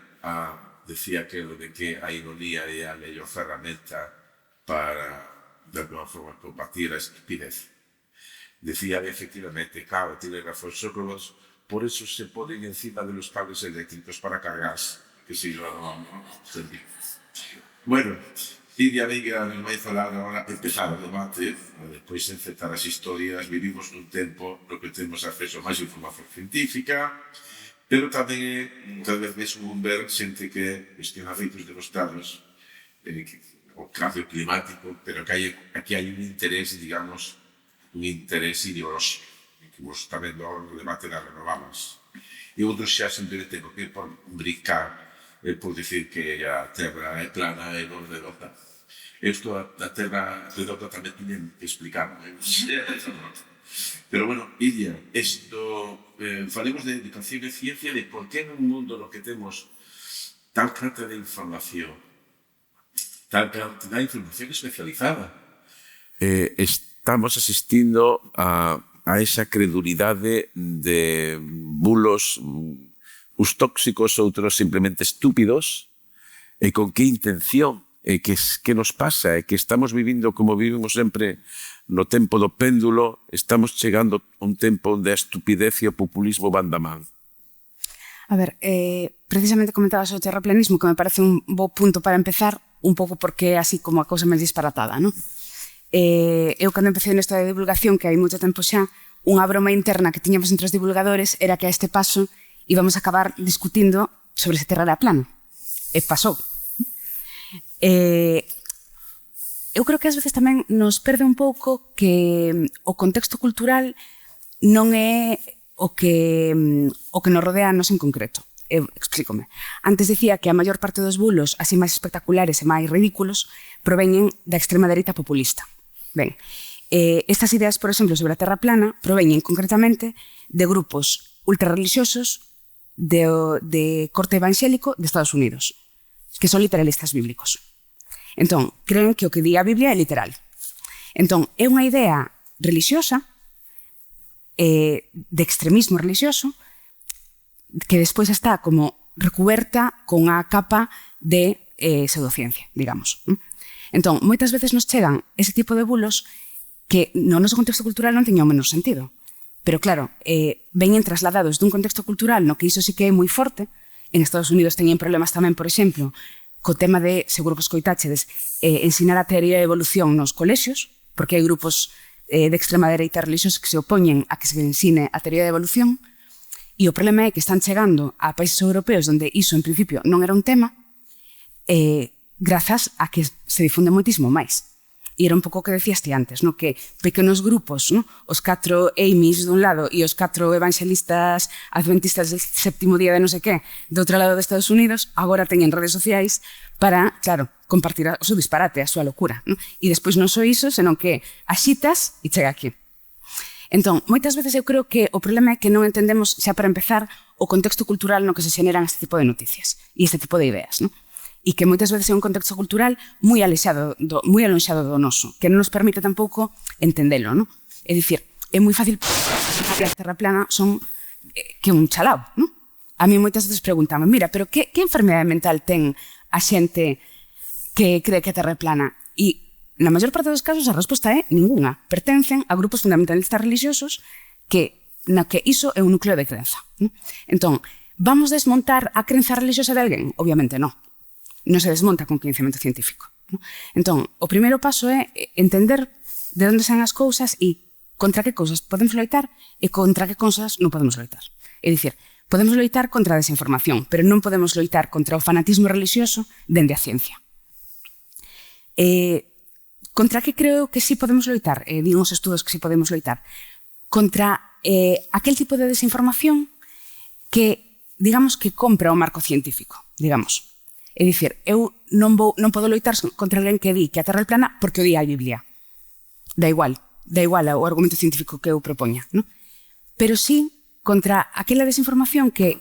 aquilo de que a ironía é a mellor ferramenta para, de alguma forma, combatir a estupidez. Decía, efectivamente, claro, tiene razón, son robots, por eso se ponen encima de los cables eléctricos para cargarse. que se iba a Bueno, Lidia Veiga nos vai falar agora, empezar o debate, depois enfrentar as historias. Vivimos nun tempo no que temos acceso a máis información científica, pero tamén é cada vez máis común ver xente que cuestiona feitos demostrados, o cambio climático, pero que aquí hai un interés, digamos, un interés ideolóxico, que vos está vendo o debate das renovables. E outros xa simplemente tengo que por brincar por dicir que a Terra é plana e non redonda. Isto da Terra redonda tamén tiñen que explicar. Pero bueno, Iria, falemos de educación e ciencia, de por que en un mundo no que temos tal cantidad de información, tal cantidad de información especializada, estamos asistindo a esa credulidade de bulos, uns tóxicos, outros simplemente estúpidos, e con que intención, e que nos pasa, e que estamos vivindo como vivimos sempre no tempo do péndulo, estamos chegando a un tempo onde a estupidez e o populismo van da man. A ver, precisamente comentabas o terraplanismo, que me parece un bo punto para empezar, un pouco porque é así como a cousa máis disparatada, non? Eu, cando empecé nesta de divulgación, que hai moito tempo xa, unha broma interna que tiñamos entre os divulgadores era que a este paso íbamos a acabar discutindo sobre se Terra era plana. E pasou. Eu creo que ás veces tamén nos perde un pouco que o contexto cultural non é o que nos rodea a nos en concreto. Eu explícome. Antes dicía que a maior parte dos bulos, así máis espectaculares e máis ridículos, proveñen da extrema dereita populista. Ben, estas ideas, por exemplo, sobre a Terra plana, proveñen concretamente de grupos ultrarreligiosos de corte evangélico de Estados Unidos, que son literalistas bíblicos. Entón, creen que o que di a Biblia é literal. Entón, é unha idea religiosa, de extremismo religioso, que despois está como recuberta con a capa de pseudociencia, digamos. Entón, moitas veces nos chegan ese tipo de bulos que no noso contexto cultural non teña o menos sentido. Pero claro, veñen trasladados dun contexto cultural no que iso sí que é moi forte. En Estados Unidos teñen problemas tamén, por exemplo, co tema de, seguro que escoitáchedes, ensinar a teoría de evolución nos colexios, porque hai grupos de extrema dereita religiosos que se opoñen a que se ensine a teoría de evolución, e o problema é que están chegando a países europeos onde iso en principio non era un tema, grazas a que se difunde moitísimo máis. E era un pouco o que decías ti antes, no? Que pequenos grupos, no? Os 4 Amy's dun lado e os 4 evangelistas adventistas del séptimo día de non sei que do outro lado de Estados Unidos agora teñen redes sociais para, claro, compartir o seu disparate, a súa locura, no? E despois non só iso, senón que axitas e chega aquí. Entón, moitas veces eu creo que o problema é que non entendemos, xa para empezar, o contexto cultural no que se xeneran este tipo de noticias e este tipo de ideas, no? E que moitas veces é un contexto cultural moi alonxado do noso, que non nos permite tampouco entendelo, non? É dicir, é moi fácil que a Terra plana son que un chalao, non? A mí moitas veces preguntaban, mira, pero que enfermedade mental ten a xente que cree que a Terra é plana? E na maior parte dos casos a resposta é ninguna. Pertencen a grupos fundamentalistas religiosos na que iso é un núcleo de crenza, non? Entón, vamos desmontar a crenza religiosa de alguén? Obviamente non. Non se desmonta con coñecemento científico. ¿No? Entón, o primeiro paso é entender de onde saen as cousas e contra que cousas podemos loitar e contra que cousas non podemos loitar. É dicir, podemos loitar contra a desinformación, pero non podemos loitar contra o fanatismo religioso dende a ciencia. Contra que creo que sí podemos loitar? Digo os estudos que sí podemos loitar. Contra aquel tipo de desinformación que, digamos, que compra o marco científico, digamos. É dicir, eu non podo loitar contra alguén que di que a Terra é plana porque o di a Biblia. Da igual o argumento científico que eu propoña, non? Pero sí contra aquela desinformación que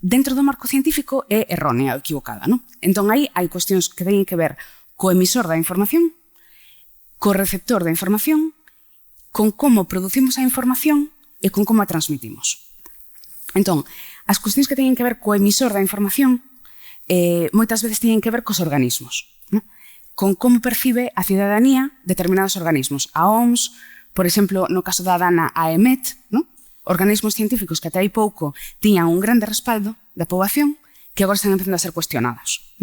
dentro do marco científico é errónea ou equivocada, non? Entón aí hai cuestións que teñen que ver co emisor da información, co receptor da información, con como producimos a información e con como a transmitimos. Entón, as cuestións que teñen que ver co emisor da información moitas veces teñen que ver cos organismos, ¿no? Con como percibe a cidadanía determinados organismos. A OMS, por exemplo, no caso da Dana, a EMET, ¿no? Organismos científicos que até hai pouco tiñan un grande respaldo da poboación, que agora están empezando a ser cuestionados.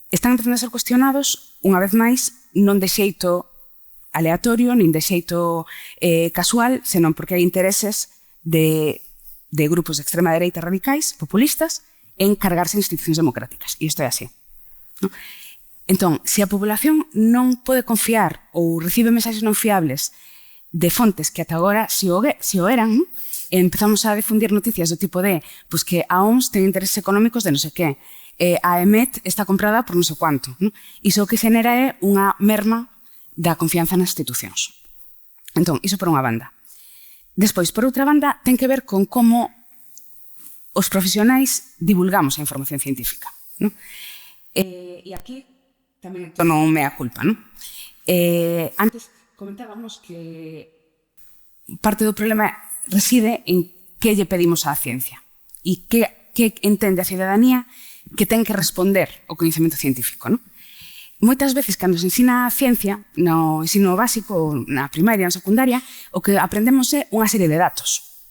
Están empezando a ser cuestionados, unha vez máis, non de xeito aleatorio, nin de xeito casual, senón porque hai intereses de grupos de extrema dereita radicais, populistas, en cargarse institucións democráticas. E isto é así. ¿No? Entón, se a población non pode confiar ou recibe mensaxes non fiables de fontes que ata agora si o eran, ¿no? Empezamos a difundir noticias do tipo de pues que a OMS ten intereses económicos de non sei que, a EMET está comprada por non sei cuánto. ¿No? Iso o que xenera é unha merma da confianza nas institucións. Entón, iso por unha banda. Despois, por outra banda, ten que ver con como os profesionais divulgamos a información científica. ¿No? E aquí tamén tono mea culpa. ¿No? Antes comentábamos que parte do problema reside en que lle pedimos á ciencia e que entende a cidadanía que ten que responder ao coñecemento científico. ¿No? Moitas veces, cando se ensina a ciencia, no ensino básico, na primaria, na secundaria, o que aprendemos é unha serie de datos.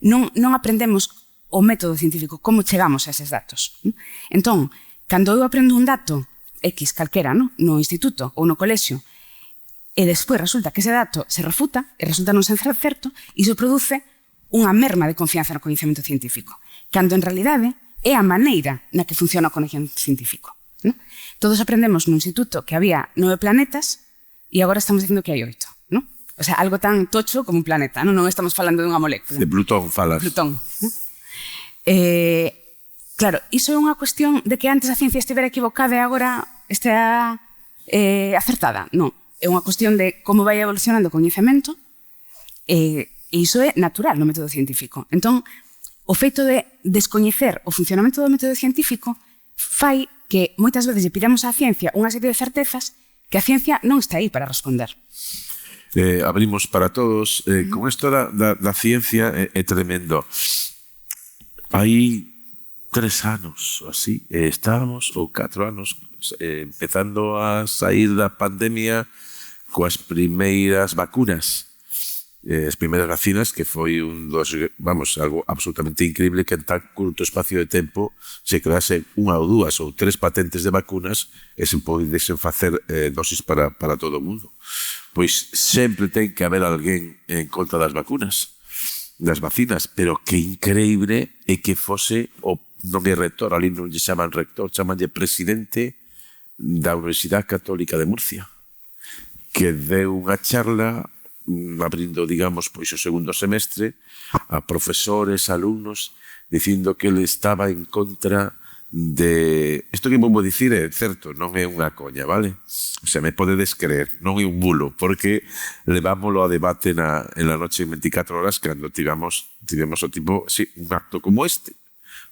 Non aprendemos o método científico, como chegamos a eses datos. Entón, cando eu aprendo un dato X calquera, no instituto ou no colexio, e despois resulta que ese dato se refuta e resulta non ser certo, iso produce unha merma de confianza no coñecemento científico, cando en realidade é a maneira na que funciona o coñecemento científico. ¿No? Todos aprendemos no instituto que había 9 planetas e agora estamos dicindo que hai 8. ¿No? O sea, algo tan tocho como un planeta, non estamos falando dunha molécula. De Plutón falas. Plutón. ¿No? Claro, iso é unha cuestión de que antes a ciencia estivera equivocada e agora está acertada. Non. É unha cuestión de como vai evolucionando o coñecemento e iso é natural no método científico. Entón, o feito de descoñecer o funcionamento do método científico fai que moitas veces lle pidamos á ciencia unha serie de certezas que a ciencia non está aí para responder. Abrimos para todos. Con isto da ciencia é tremendo. Hai 3 anos, así, estábamos, ou 4 anos, empezando a sair da pandemia coas primeiras vacunas, as primeiras vacinas, que foi algo absolutamente increíble que en tan curto espacio de tempo se crease 1 ou 2 ou 3 patentes de vacunas e se podesen facer dosis para todo o mundo. Pois sempre ten que haber alguén en contra das vacunas, das vacinas, pero que increíble é que fose o non é rector, ali non lle chaman rector, chamanlle presidente da Universidade Católica de Murcia, que deu unha charla abrindo, digamos, pois o segundo semestre a profesores, alumnos, dicindo que ele estaba en contra de... Isto que vou dicir é certo, non é unha coña, vale? O sea, me podedes creer, non é un bulo, porque levámoslo a debate en la noche en 24 horas cando tivemos o tipo, sí, un acto como este,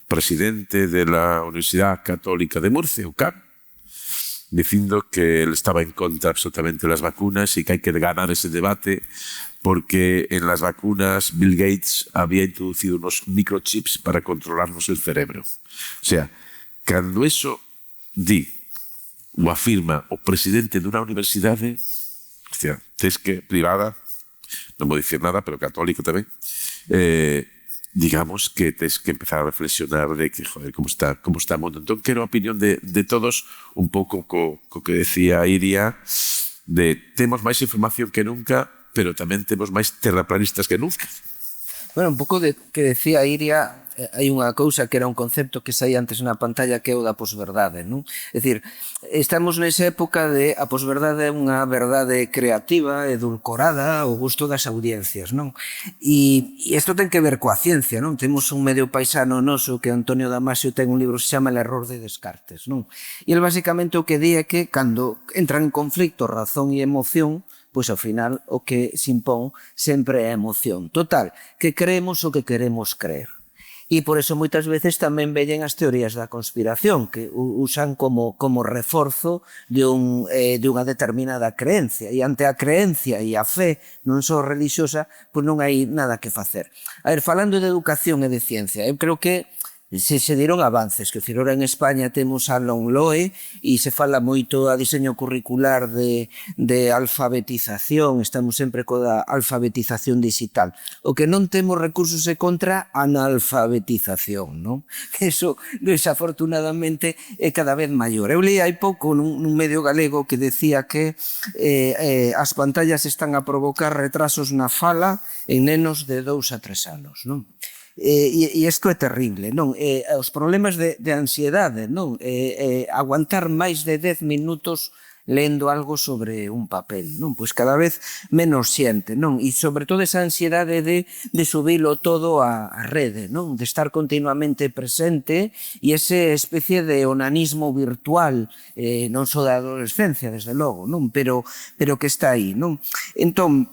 presidente de la Universidade Católica de Murcia, UCAM, dicindo que él estaba en contra absolutamente de las vacunas y que hay que ganar ese debate porque en las vacunas Bill Gates había introducido unos microchips para controlarnos el cerebro. O sea, cando eso di o afirma o presidente dunha universidade, o sea, tes que privada, non vou dicir nada, pero católico tamén, digamos que tens que empezar a reflexionar de que, joder, como está o mundo. Entón, quero a opinión de todos, un pouco co que decía Iria, de temos máis información que nunca, pero tamén temos máis terraplanistas que nunca. Bueno, un pouco de que decía Iria, hai unha cousa que era un concepto que saía antes na pantalla que é o da posverdade, non? É dicir, estamos nesa época de a posverdade é unha verdade creativa, edulcorada, ao gusto das audiencias, non? E isto ten que ver coa ciencia, non? Temos un medio paisano noso que Antonio Damasio ten un libro que se chama El error de Descartes, non? E el basicamente o que di é que cando entran en conflicto razón e emoción, pois ao final o que se impón sempre é a emoción. Total, que creemos o que queremos creer. E por eso moitas veces tamén veñen as teorías da conspiración, que usan como reforzo de unha determinada creencia. E ante a creencia e a fe non só religiosa, pois non hai nada que facer. A ver, falando de educación e de ciencia, eu creo que se dieron avances, que decir, ora en España temos a LOMLOE e se fala moito a diseño curricular de alfabetización, estamos sempre coa alfabetización digital. O que non temos recursos é contra a analfabetización, non? Que eso, desafortunadamente, é cada vez maior. Eu leí hai pouco nun medio galego que decía que as pantallas están a provocar retrasos na fala en nenos de 2 a 3 anos, non? E isto é terrible, non? Os problemas de ansiedade, non? Aguantar máis de 10 minutos lendo algo sobre un papel, non? Pois cada vez menos xente, non? E sobre todo esa ansiedade de subilo todo á rede, non? De estar continuamente presente e ese especie de onanismo virtual, non só da adolescencia, desde logo, non? Pero que está aí, non? Entón,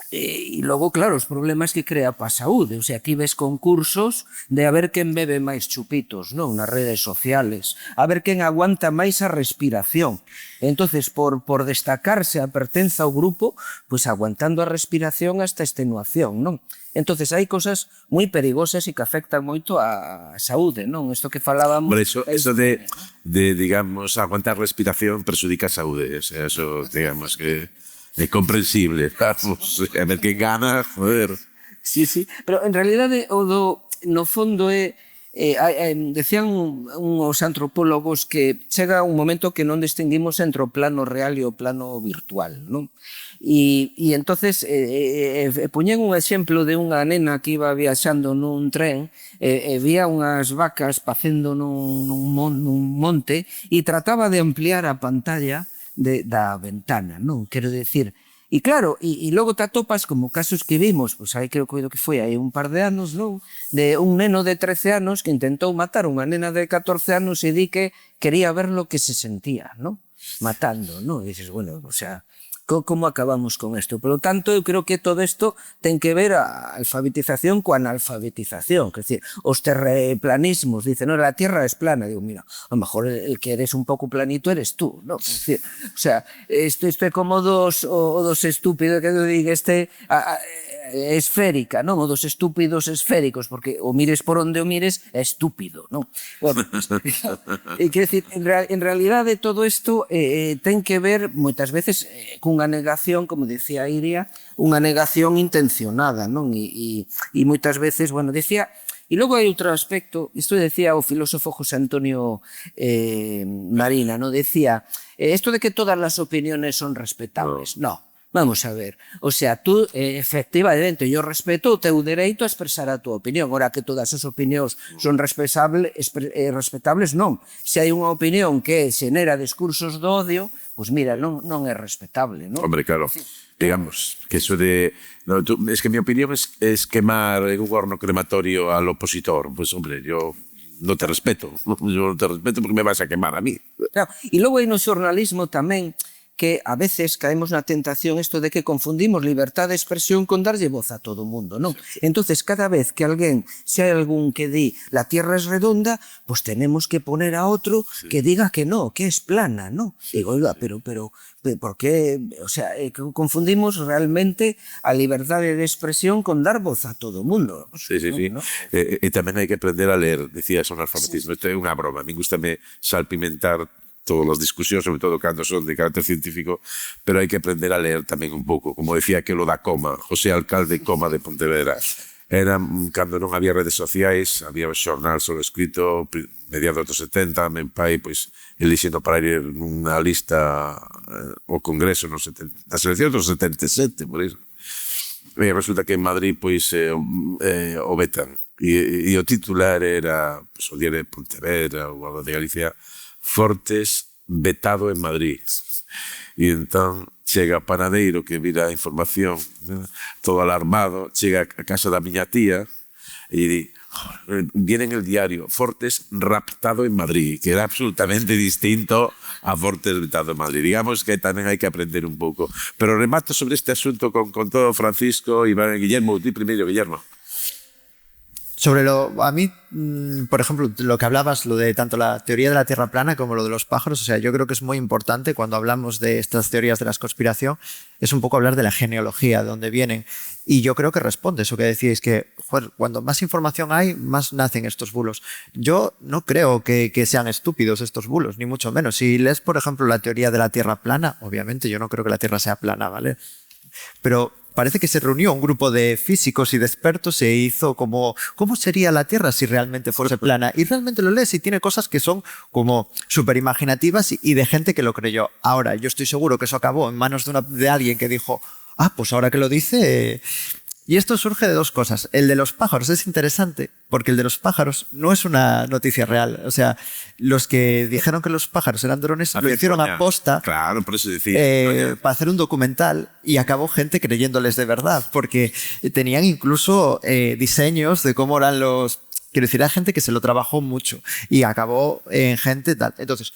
e logo, claro, os problemas que crea para a saúde. O sea, aquí ves concursos de a ver quen bebe máis chupitos, non? Nas redes sociales. A ver quen aguanta máis a respiración. Entonces, por destacarse a pertenza ao grupo, pois aguantando a respiración hasta extenuación, non? Entonces, hai cosas moi perigosas e que afectan moito a saúde, non? Isto que falábamos... Por eso de, digamos, aguantar respiración perjudica a saúde. O sea, eso, digamos, que... É comprensible, vamos, a ver quen gana, joder. Sí, pero en realidade no fondo decían uns antropólogos que chega un momento que non distinguimos entre o plano real e o plano virtual, non? E entonces poñen un exemplo de unha nena que iba viaxando nun tren e vía unhas vacas pacendo nun monte e trataba de ampliar a pantalla da ventana, non? Quero decir, e claro, e logo te atopas como casos que vimos, pois aí creo que foi aí un par de anos, non? De un neno de 13 anos que intentou matar unha nena de 14 anos e di que quería ver lo que se sentía, non? Matando, non? E dices, bueno, o sea, como acabamos con isto? Por lo tanto, eu creo que todo isto ten que ver a alfabetización coa analfabetización. Quer decir, os terraplanismos dicen, no, la Tierra es plana. Digo, mira, a lo mejor el que eres un pouco planito eres tú, ¿no? Es decir, o sea, isto é como dos estúpidos que eu digo, esférica, non? O dos estúpidos esféricos, porque o mires por onde o mires é estúpido, non? Bueno, quer decir, en realidade todo isto ten que ver moitas veces cunha negación, como decía Iria, unha negación intencionada, non? E moitas veces, bueno, decía... E logo hai outro aspecto, isto decía o filósofo José Antonio Marina, non? Decía, isto de que todas as opiniones son respetables, non. Vamos a ver, o sea, tú efectivamente yo respeto o teu dereito a expresar a tua opinión, ora que todas as opinións son respetables, non. Se hai unha opinión que xenera discursos de odio, pois mira, non é respetable, non? Hombre, claro, digamos, que eso de... No, es que mi opinión es quemar en un horno crematorio al opositor, pues hombre, yo... No te respeto, yo no te respeto porque me vas a quemar a mí. Claro, e logo hai no xornalismo tamén que a veces caemos na tentación isto de que confundimos libertad de expresión con darlle voz a todo o mundo, non? Entonces, cada vez que alguén, se hai algún que di la Tierra es redonda, pues tenemos que poner a outro que diga que no, que es plana, non? Digo, oiga, pero por qué? O sea, confundimos realmente a liberdade de expresión con dar voz a todo o mundo. Sí. ¿No? E tamén hai que aprender a ler, decía son alfabetismo. Isto é unha broma, a mí gustame salpimentar todas as discusións, sobre todo cando son de carácter científico, pero hai que aprender a ler tamén un pouco, como decía aquilo da Coma, José Alcalde Coma de Pontevedra. Era cando non había redes sociais, había o xornal solo escrito, mediados dos 70, men pai, pois, elixendo para ir nunha lista ao Congreso nas eleccións dos 77, por iso. E resulta que en Madrid, pois, o vetan. E o titular era, pois, o Diario de Pontevedra ou algo de Galicia, Fortes vetado en Madrid. E entón chega panadeiro que vira a información, todo alarmado, chega a casa da miña tía e di, viene en el diario Fortes raptado en Madrid, que era absolutamente distinto a Fortes vetado en Madrid. Digamos que tamén hai que aprender un pouco. Pero remato sobre este asunto con todo Francisco, Iván e Guillermo. Ti primeiro, Guillermo. A mí, por ejemplo, lo que hablabas, lo de tanto la teoría de la Tierra plana como lo de los pájaros, o sea, yo creo que es muy importante cuando hablamos de estas teorías de la conspiración, es un poco hablar de la genealogía, de dónde vienen. Y yo creo que responde eso que decíais, que joder, cuando más información hay, más nacen estos bulos. Yo no creo que sean estúpidos estos bulos, ni mucho menos. Si lees, por ejemplo, la teoría de la Tierra plana, obviamente yo no creo que la Tierra sea plana, ¿vale? Pero parece que se reunió un grupo de físicos y de expertos e hizo como, ¿cómo sería la Tierra si realmente fuese plana? Y realmente lo lees y tiene cosas que son como súper imaginativas y de gente que lo creyó. Ahora, yo estoy seguro que eso acabó en manos de alguien que dijo, pues ahora que lo dice... Y esto surge de dos cosas. El de los pájaros es interesante porque el de los pájaros no es una noticia real. O sea, los que dijeron que los pájaros eran drones lo hicieron a posta. Claro, por eso decía. Para hacer un documental y acabó gente creyéndoles de verdad porque tenían incluso diseños de cómo eran los... Quiero decir, hay gente que se lo trabajó mucho y acabó en gente tal. Entonces,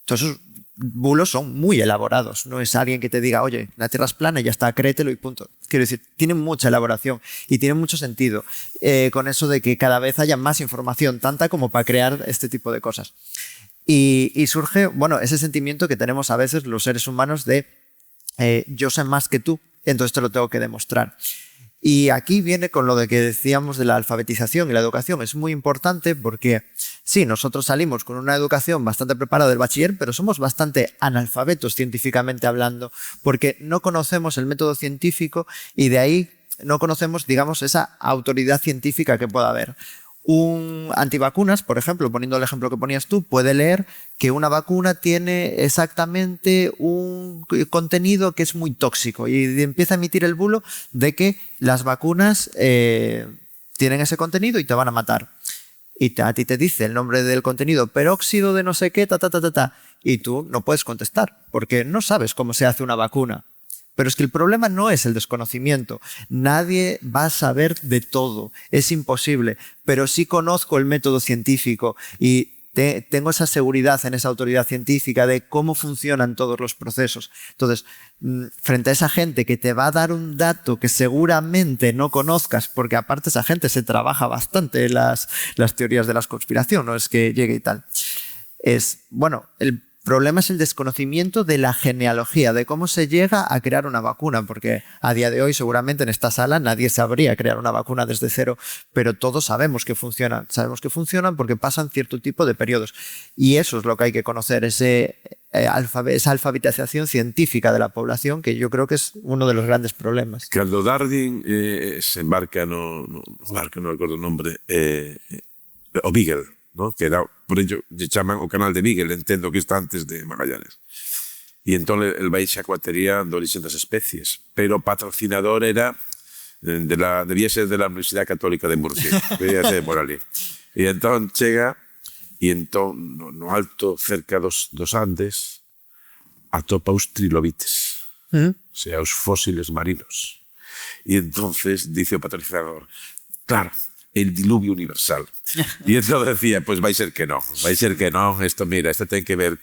todos esos bulos son muy elaborados. No es alguien que te diga, oye, la Tierra es plana y ya está, créetelo y punto. Quiero decir, tienen mucha elaboración y tienen mucho sentido con eso de que cada vez haya más información, tanta como para crear este tipo de cosas. Y surge, bueno, ese sentimiento que tenemos a veces los seres humanos de yo sé más que tú, entonces te lo tengo que demostrar. Y aquí viene con lo de que decíamos de la alfabetización y la educación. Es muy importante porque sí, nosotros salimos con una educación bastante preparada del bachiller, pero somos bastante analfabetos científicamente hablando porque no conocemos el método científico y de ahí no conocemos, digamos, esa autoridad científica que pueda haber. Un antivacunas, por ejemplo, poniendo el ejemplo que ponías tú, puede leer que una vacuna tiene exactamente un contenido que es muy tóxico y empieza a emitir el bulo de que las vacunas tienen ese contenido y te van a matar. Y a ti te dice el nombre del contenido, peróxido de no sé qué, y tú no puedes contestar porque no sabes cómo se hace una vacuna. Pero es que el problema no es el desconocimiento. Nadie va a saber de todo. Es imposible. Pero sí conozco el método científico y tengo esa seguridad en esa autoridad científica de cómo funcionan todos los procesos. Entonces, frente a esa gente que te va a dar un dato que seguramente no conozcas, porque aparte esa gente se trabaja bastante en las teorías de la conspiración, no es que llegue y tal. El problema es el desconocimiento de la genealogía, de cómo se llega a crear una vacuna, porque a día de hoy seguramente en esta sala nadie sabría crear una vacuna desde cero, pero todos sabemos que funcionan. Sabemos que funcionan porque pasan cierto tipo de periodos. Y eso es lo que hay que conocer, esa alfabetización científica de la población, que yo creo que es uno de los grandes problemas. Cuando Darwin se embarca, no recuerdo el nombre, o Beagle, ¿no? Que era, por ello lle chaman o canal de Beagle, entendo que está antes de Magallanes. E entón el vai xa coa teoría do origen das especies, pero o patrocinador era debía ser de la Universidade Católica de Murcia, debía ser por ali. E entón chega e entón no alto cerca dos Andes atopa os trilobites, o sea, os fósiles marinos. E entonces dice o patrocinador, claro, el diluvio universal. E entón decía, pues vai ser que non, isto mira, isto ten que ver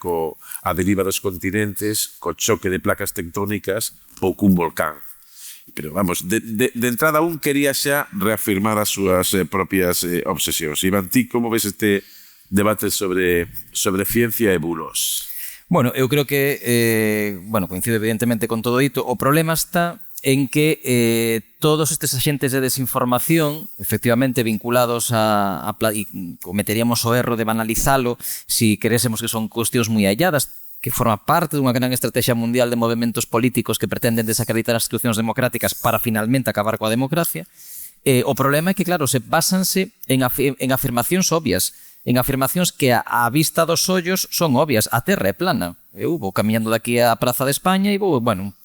a deriva dos continentes, co choque de placas tectónicas ou cun volcán. Pero vamos, de entrada un quería xa reafirmar as súas propias obsesións. Iván, ti como ves este debate sobre ciencia e bulos? Bueno, eu creo que, coincido evidentemente con todo isto. O problema está en que todos estes axentes de desinformación, efectivamente vinculados e cometeríamos o erro de banalizalo si querésemos que son cuestións moi alladas, que forma parte dunha gran estrategia mundial de movementos políticos que pretenden desacreditar as institucións democráticas para finalmente acabar coa democracia. O problema é que, claro, se basanse en afirmacións obvias, en afirmacións que a vista dos ollos son obvias. A Terra é plana. Eu vou camiñando daqui á Praza de España e vou,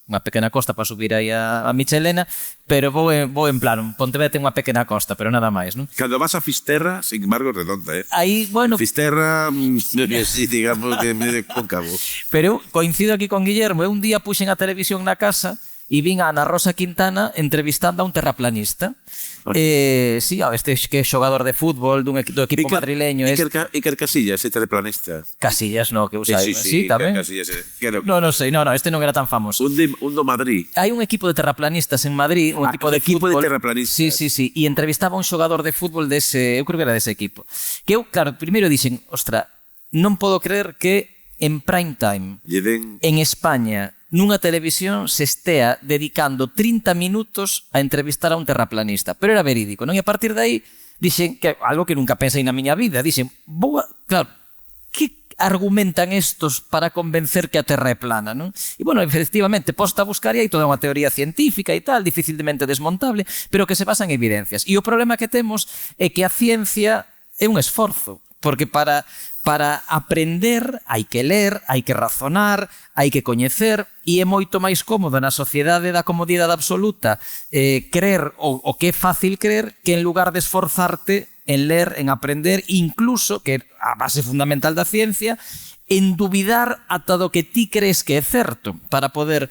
unha pequena costa para subir aí a Michelena, pero vou en plan, Pontevedra ten unha pequena costa, pero nada máis, non? Cando vas a Fisterra, sin embargo, redonda, Aí, Fisterra, sí, digamos que medio cóncavo. Pero eu coincido aquí con Guillermo, eu un día puxen a televisión na casa e vin a Ana Rosa Quintana entrevistando a un terraplanista. Sí, este que é xogador de fútbol do equipo madrileño. Iker Casillas, ese terraplanista. Casillas, no, que usai. Sí, tamén. Casillas. No sei, este non era tan famoso. Un do Madrid. Hai un equipo de terraplanistas en Madrid, un equipo de fútbol. De terraplanistas. Sí, e entrevistaba a un xogador de fútbol dese, eu creo que era dese equipo. Que eu, claro, primeiro dixen, ostra, non podo creer que en prime time, en España, nunha televisión se estea dedicando 30 minutos a entrevistar a un terraplanista. Pero era verídico, non? E a partir de aí, dixen, que algo que nunca pensei na miña vida, dixen, claro, que argumentan estos para convencer que a Terra é plana, non? E, bueno, efectivamente, posta a buscar e hai toda unha teoría científica e tal, dificilmente desmontable, pero que se basa en evidencias. E o problema que temos é que a ciencia é un esforzo, porque para aprender hai que ler, hai que razonar, hai que coñecer, e é moito máis cómodo na sociedade da comodidade absoluta creer o que é fácil creer que en lugar de esforzarte en ler, en aprender, incluso, que é a base fundamental da ciencia, en dubidar ata do que ti crees que é certo para poder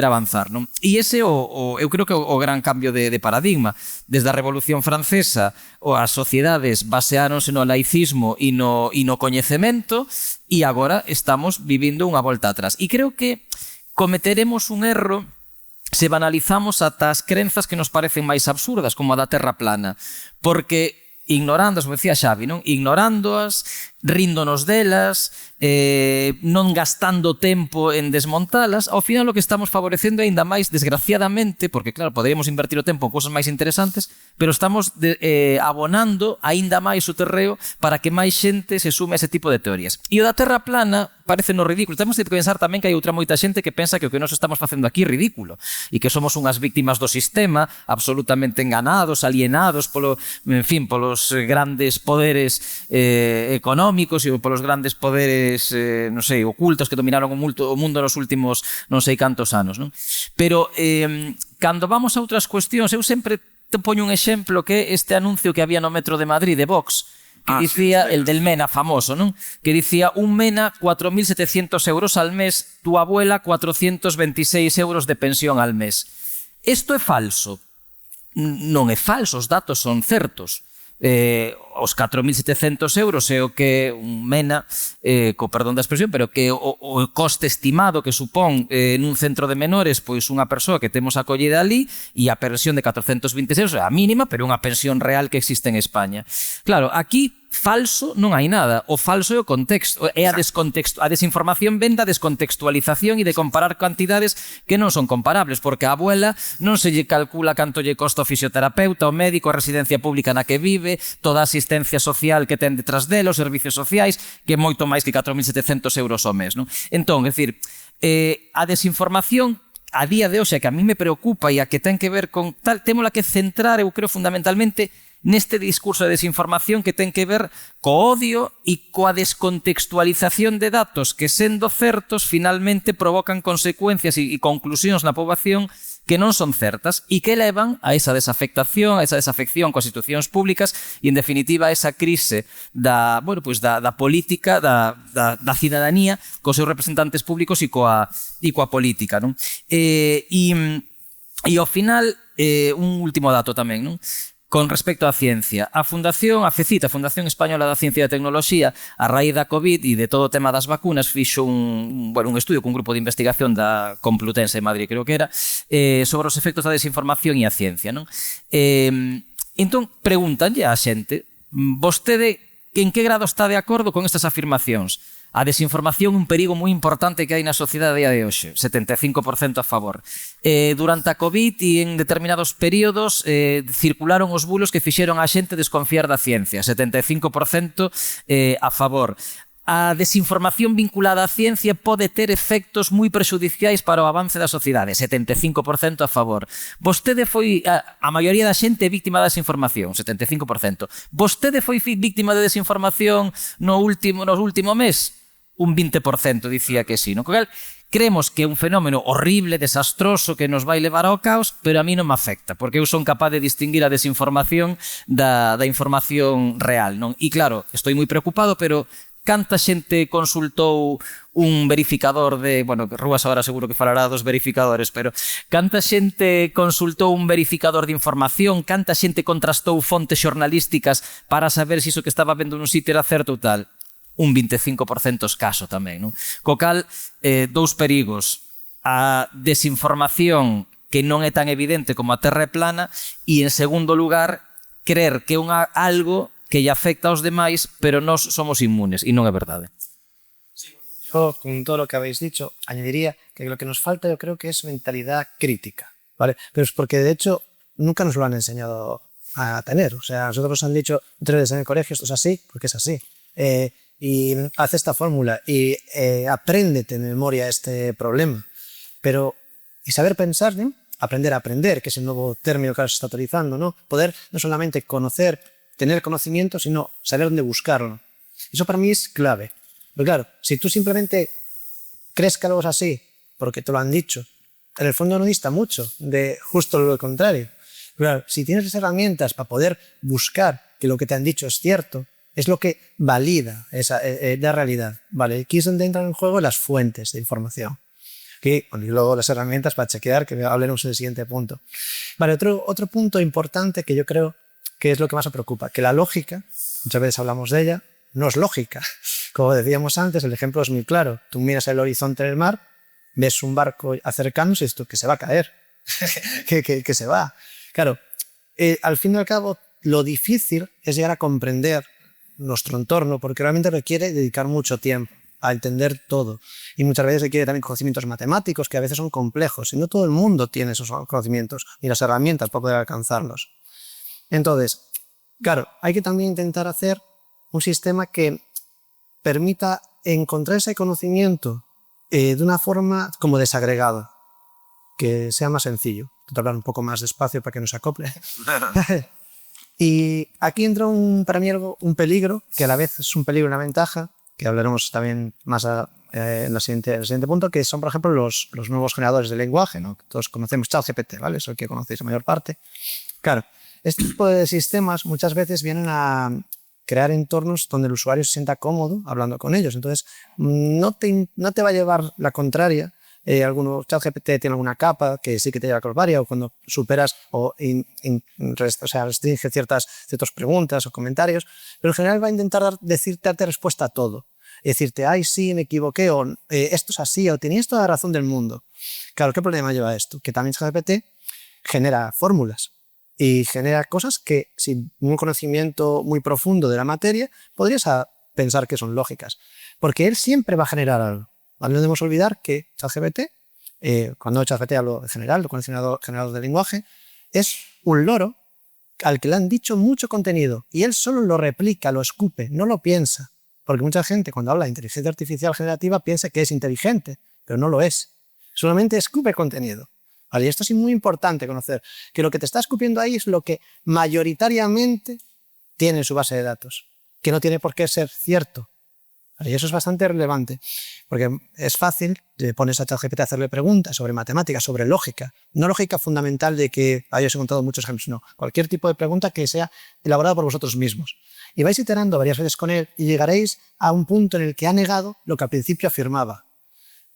avanzar, non? E ese eu creo que o gran cambio de paradigma. Desde a Revolución Francesa, as sociedades baseáronse no laicismo e no coñecemento, e agora estamos vivindo unha volta atrás. E creo que cometeremos un erro se banalizamos ata as crenzas que nos parecen máis absurdas, como a da Terra plana, porque ignorándoas, como decía Xavi, non? Ignorándoas, ríndonos delas, non gastando tempo en desmontalas, ao final o que estamos favorecendo ainda máis, desgraciadamente, porque claro, poderíamos invertir o tempo en cousas máis interesantes, pero estamos abonando aínda máis o terreo para que máis xente se sume a ese tipo de teorías. E o da Terra plana parece no ridículo. Temos que pensar tamén que hai outra moita xente que pensa que o que nós estamos facendo aquí é ridículo e que somos unhas víctimas do sistema, absolutamente enganados, alienados polos grandes poderes económicos e polos grandes poderes, non sei, ocultos que dominaron o mundo nos últimos non sei cantos anos, non? Pero cando vamos a outras cuestións, eu sempre te poño un exemplo que é este anuncio que había no metro de Madrid de Vox, que dicía, el del Mena famoso, non? Que dicía, un Mena 4.700 euros al mes, tu abuela 426 euros de pensión al mes. Isto é falso? Non é falso, os datos son certos. Os 4.700 euros é o que un Mena, co perdón da expresión, pero que o coste estimado que supón nun centro de menores pois unha persoa que temos acollida ali, e a pensión de 426 euros é a mínima, pero unha pensión real que existe en España. Claro, aquí falso non hai nada. O falso é o contexto, é a desinformación ven da descontextualización e de comparar cantidades que non son comparables, porque a abuela non se lle calcula canto lle costa o fisioterapeuta, o médico, a residencia pública na que vive, toda a asistencia social que ten detrás dela, os servicios sociais, que é moito máis que 4.700 euros ao mes, non? Entón, é dicir, a desinformación a día de hoxe, que a mí me preocupa e a que ten que ver con tal, témola que centrar, eu creo, fundamentalmente neste discurso de desinformación que ten que ver co odio e coa descontextualización de datos que, sendo certos, finalmente provocan consecuencias e conclusións na poboación que non son certas e que levan a esa desafectación, a esa desafección coas institucións públicas e, en definitiva, a esa crise da política, da cidadanía cos seus representantes públicos e coa política, non? E ao final, un último dato tamén, non? Con respecto á ciencia, a Fundación, a FECIT, a Fundación Española da Ciencia e da Tecnoloxía, a raíz da COVID e de todo o tema das vacunas, fixo un estudio cun grupo de investigación da Complutense de Madrid, creo que era, sobre os efectos da desinformación e a ciencia, non? Entón, pregúntanlle á xente, vostede en que grado está de acordo con estas afirmacións? A desinformación é un perigo moi importante que hai na sociedade a día de hoxe, 75% a favor. Durante a COVID e en determinados períodos circularon os bulos que fixeron a xente desconfiar da ciencia, 75% a favor. A desinformación vinculada á ciencia pode ter efectos moi prexudiciais para o avance da sociedade, 75% a favor. Vostede foi, a maioría da xente víctima da desinformación, 75%. Vostede foi víctima de desinformación no último mes? Un 20% dicía que sí, non? Creemos que é un fenómeno horrible, desastroso, que nos vai levar ao caos, pero a mí non me afecta, porque eu son capaz de distinguir a desinformación da información real, non? E claro, estou moi preocupado, pero canta xente consultou un verificador de... Bueno, Rúas agora seguro que falará dos verificadores, pero canta xente consultou un verificador de información, canta xente contrastou fontes xornalísticas para saber se iso que estaba vendo nun sitio era certo ou tal? Un 25% escaso tamén, non? Co cal, dous perigos. A desinformación que non é tan evidente como a terra é plana e, en segundo lugar, creer que é algo que lle afecta aos demais, pero nós somos inmunes, e non é verdade. Yo, con todo lo que habéis dicho, añadiría que lo que nos falta yo creo que es mentalidad crítica, ¿vale? Pero es porque, de hecho, nunca nos lo han enseñado a tener. O sea, nosotros nos han dicho 3 veces en el colegio, esto es así, porque es así. Y haz esta fórmula y apréndete de memoria este problema. Pero, y saber pensar, ¿no? Aprender a aprender, que es el nuevo término que ahora se está utilizando, ¿no? Poder no solamente conocer, tener conocimiento, sino saber dónde buscarlo. Eso para mí es clave. Pero claro, si tú simplemente crees que algo es así porque te lo han dicho, en el fondo no dista mucho de justo lo contrario. Pero claro, si tienes las herramientas para poder buscar que lo que te han dicho es cierto, es lo que valida la realidad. ¿Vale? Aquí es donde entran en juego las fuentes de información. Y luego las herramientas para chequear, que hablaremos en el siguiente punto. Vale, otro punto importante que yo creo que es lo que más me preocupa, que la lógica, muchas veces hablamos de ella, no es lógica. Como decíamos antes, el ejemplo es muy claro. Tú miras el horizonte del mar, ves un barco acercándose y esto que se va a caer, que se va. Claro, al fin y al cabo, lo difícil es llegar a comprender nuestro entorno, porque realmente requiere dedicar mucho tiempo a entender todo. Y muchas veces requiere también conocimientos matemáticos que a veces son complejos y no todo el mundo tiene esos conocimientos ni las herramientas para poder alcanzarlos. Entonces, claro, hay que también intentar hacer un sistema que permita encontrar ese conocimiento de una forma como desagregada, que sea más sencillo. Voy a hablar un poco más despacio para que no se acople. Y aquí entra para mí un peligro, que a la vez es un peligro y una ventaja, que hablaremos también más en el siguiente punto, que son, por ejemplo, los nuevos generadores de lenguaje, ¿no? Todos conocemos ChatGPT, ¿vale? Eso que conocéis la mayor parte. Claro, este tipo de sistemas muchas veces vienen a crear entornos donde el usuario se sienta cómodo hablando con ellos. Entonces, no te va a llevar la contraria. Algunos ChatGPT tiene alguna capa que sí que te lleva a contraria, o cuando superas o restringe ciertas preguntas o comentarios, pero en general va a intentar darte respuesta a todo. Y decirte, ay, sí, me equivoqué, o esto es así, o tenías toda la razón del mundo. Claro, ¿qué problema lleva esto? Que también ChatGPT genera fórmulas y genera cosas que, sin un conocimiento muy profundo de la materia, podrías pensar que son lógicas. Porque él siempre va a generar algo. No debemos olvidar que ChatGPT, cuando ChatGPT hablo en general, con el generador de lenguaje, es un loro al que le han dicho mucho contenido y él solo lo replica, lo escupe, no lo piensa. Porque mucha gente cuando habla de inteligencia artificial generativa piensa que es inteligente, pero no lo es. Solamente escupe contenido. ¿Vale? Y esto es muy importante conocer, que lo que te está escupiendo ahí es lo que mayoritariamente tiene en su base de datos, que no tiene por qué ser cierto. ¿Vale? Y eso es bastante relevante, porque es fácil, pones a ChatGPT a hacerle preguntas sobre matemáticas, sobre lógica, no lógica fundamental de que, yo os he contado muchos ejemplos, no, cualquier tipo de pregunta que sea elaborada por vosotros mismos. Y vais iterando varias veces con él y llegaréis a un punto en el que ha negado lo que al principio afirmaba.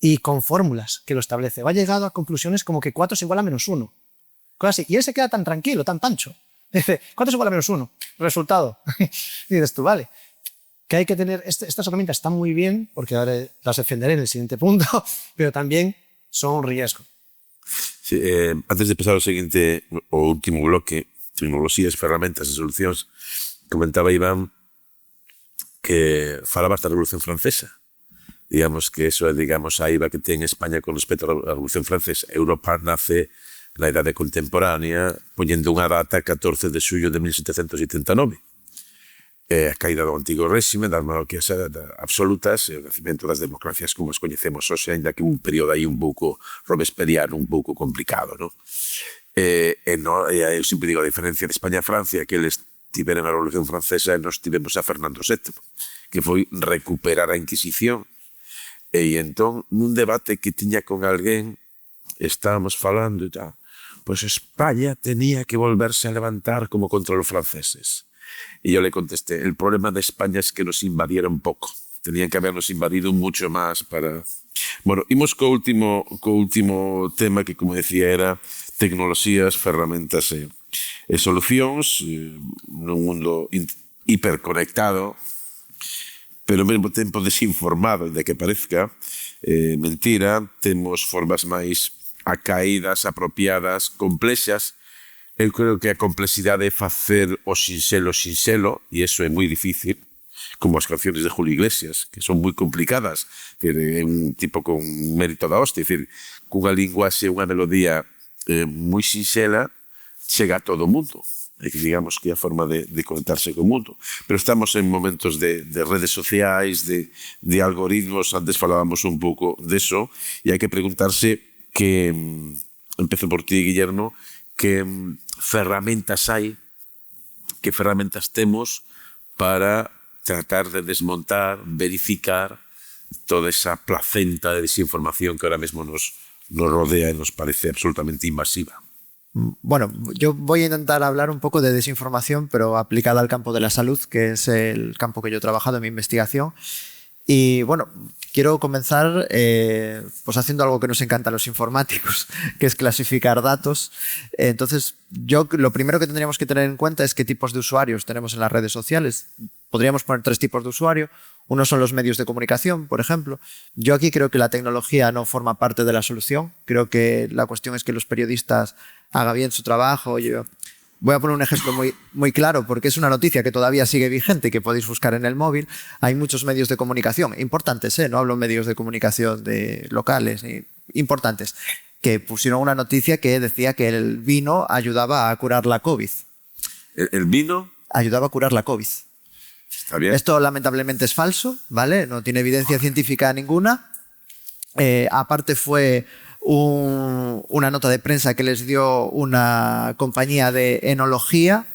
Y con fórmulas que lo establece. Va llegado a conclusiones como que 4 es igual a -1. Cosas así. Y él se queda tan tranquilo, tan pancho. Dice, 4 es igual a -1. Resultado. Y dices tú, vale. Que hay que tener, estas herramientas están muy bien, porque ahora las defenderé en el siguiente punto, pero también son un riesgo. Sí, antes de pasar ao seguinte, o último bloque, tecnoloxías, ferramentas e solucións, comentaba Iván que falabas da Revolución Francesa. Digamos que eso é, digamos, a IVA que ten España con respecto á Revolución Francesa. Europa nace na idade contemporánea poñendo unha data 14 de xullo de 1789. A caída do antigo réxime, das monarquías absolutas, e o nacimento das democracias como as coñecemos hoxe, ainda que un período aí un pouco robesperiano, un pouco complicado, non? Eu sempre digo a diferencia de España e Francia, que eles tiveron a Revolución Francesa e nos tivemos a Fernando VII, que foi recuperar a Inquisición. E entón, nun debate que tiña con alguén, estábamos falando e tal, pois España tenía que volverse a levantar como contra los franceses. Y yo le contesté, el problema de España es que nos invadieron poco. Tenían que habernos invadido mucho más para... Bueno, imos co último tema que, como decía, era tecnoloxías, ferramentas e solucións nun mundo hiperconectado, pero ao mesmo tempo desinformado, de que parezca mentira. Temos formas máis acaídas, apropiadas, complexas. Eu creo que a complexidade é facer o sinxelo, e iso é moi difícil, como as canciones de Julio Iglesias, que son moi complicadas, é un tipo con mérito da hostia, é dicir, cunha linguaxe, unha melodía moi sinxela, chega a todo o mundo. Digamos que é a forma de conectarse co mundo. Pero estamos en momentos de redes sociais, de algoritmos. Antes falábamos un pouco deso, e hai que preguntarse que, empezo por ti, Guillermo, que ferramentas hai, que ferramentas temos para tratar de desmontar, verificar toda esa placenta de desinformación que ahora mesmo nos rodea e nos parece absolutamente invasiva. Bueno, yo voy a intentar hablar un poco de desinformación, pero aplicada al campo de la salud, que es el campo que yo he trabajado en mi investigación. Y bueno, quiero comenzar pues haciendo algo que nos encanta a los informáticos, que es clasificar datos. Entonces, lo primero que tendríamos que tener en cuenta es qué tipos de usuarios tenemos en las redes sociales. Podríamos poner 3 tipos de usuario. Uno son los medios de comunicación, por ejemplo. Yo aquí creo que la tecnología no forma parte de la solución. Creo que la cuestión es que los periodistas hagan bien su trabajo. Yo voy a poner un ejemplo muy claro, porque es una noticia que todavía sigue vigente, que podéis buscar en el móvil. Hay muchos medios de comunicación, importantes, no hablo de medios de comunicación locales, importantes, que pusieron una noticia que decía que el vino ayudaba a curar la COVID. ¿El vino? Ayudaba a curar la COVID. Está bien. Esto lamentablemente es falso, ¿vale? No tiene evidencia científica ninguna. Aparte fue una nota de prensa que les dio una compañía de enología.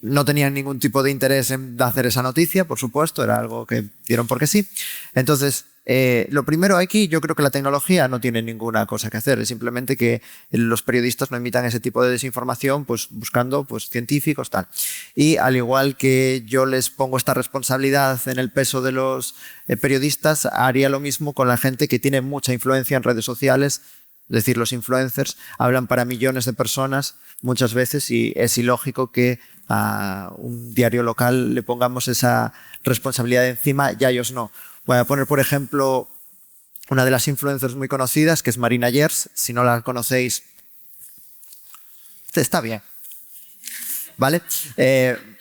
No tenían ningún tipo de interés en hacer esa noticia, por supuesto, era algo que dieron porque sí. Entonces, lo primero aquí, yo creo que la tecnología no tiene ninguna cosa que hacer, es simplemente que los periodistas no emitan ese tipo de desinformación pues buscando pues científicos, tal. Y al igual que yo les pongo esta responsabilidad en el peso de los periodistas, haría lo mismo con la gente que tiene mucha influencia en redes sociales. Es decir, los influencers hablan para millones de personas muchas veces y es ilógico que a un diario local le pongamos esa responsabilidad encima y a ellos no. Voy a poner, por ejemplo, una de las influencers muy conocidas, que es Marina Yers. Si no la conocéis, está bien. ¿Vale?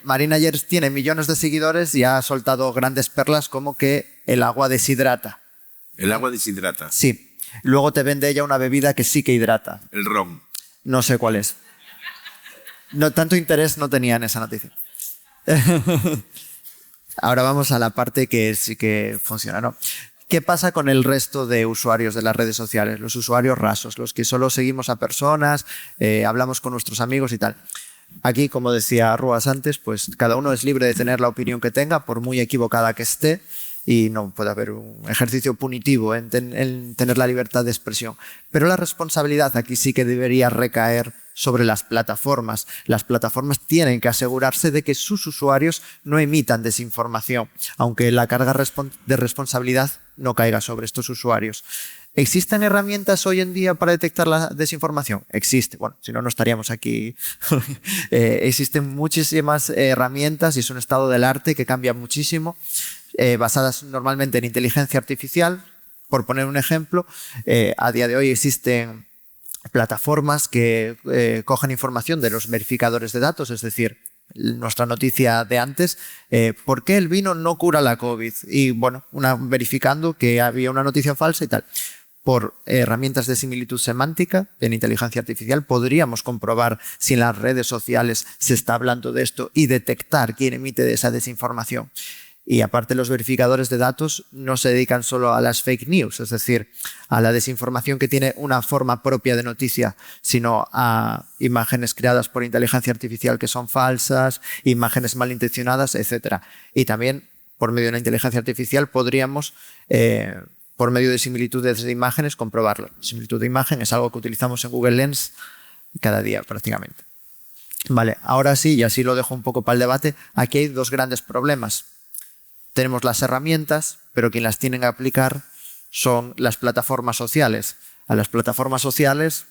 Marina Yers tiene millones de seguidores y ha soltado grandes perlas como que el agua deshidrata. ¿El agua deshidrata? Sí. Luego te vende ella una bebida que sí que hidrata. El ron. No sé cuál es. No, tanto interés no tenía en esa noticia. Ahora vamos a la parte que sí que funciona, ¿no? ¿Qué pasa con el resto de usuarios de las redes sociales? Los usuarios rasos, los que solo seguimos a personas, hablamos con nuestros amigos y tal. Aquí, como decía Ruas antes, pues cada uno es libre de tener la opinión que tenga, por muy equivocada que esté, y no puede haber un ejercicio punitivo en tener la libertad de expresión. Pero la responsabilidad aquí sí que debería recaer sobre las plataformas. Las plataformas tienen que asegurarse de que sus usuarios no emitan desinformación, aunque la carga de responsabilidad no caiga sobre estos usuarios. ¿Existen herramientas hoy en día para detectar la desinformación? Existe. Bueno, si no, no estaríamos aquí. Existen muchísimas herramientas y es un estado del arte que cambia muchísimo, basadas normalmente en inteligencia artificial. Por poner un ejemplo, a día de hoy existen plataformas que cogen información de los verificadores de datos, es decir, nuestra noticia de antes, ¿por qué el vino no cura la COVID? Y bueno, verificando que había una noticia falsa y tal. Por herramientas de similitud semántica en inteligencia artificial podríamos comprobar si en las redes sociales se está hablando de esto y detectar quién emite esa desinformación. Y aparte, los verificadores de datos no se dedican solo a las fake news, es decir, a la desinformación que tiene una forma propia de noticia, sino a imágenes creadas por inteligencia artificial que son falsas, imágenes malintencionadas, etc. Y también, por medio de la inteligencia artificial, podríamos, por medio de similitudes de imágenes, comprobarlo. Similitud de imagen es algo que utilizamos en Google Lens cada día prácticamente. Vale, ahora sí, y así lo dejo un poco para el debate, aquí hay dos grandes problemas. tenemos las herramientas, pero quien las tienen que aplicar son las plataformas sociales. A las plataformas sociales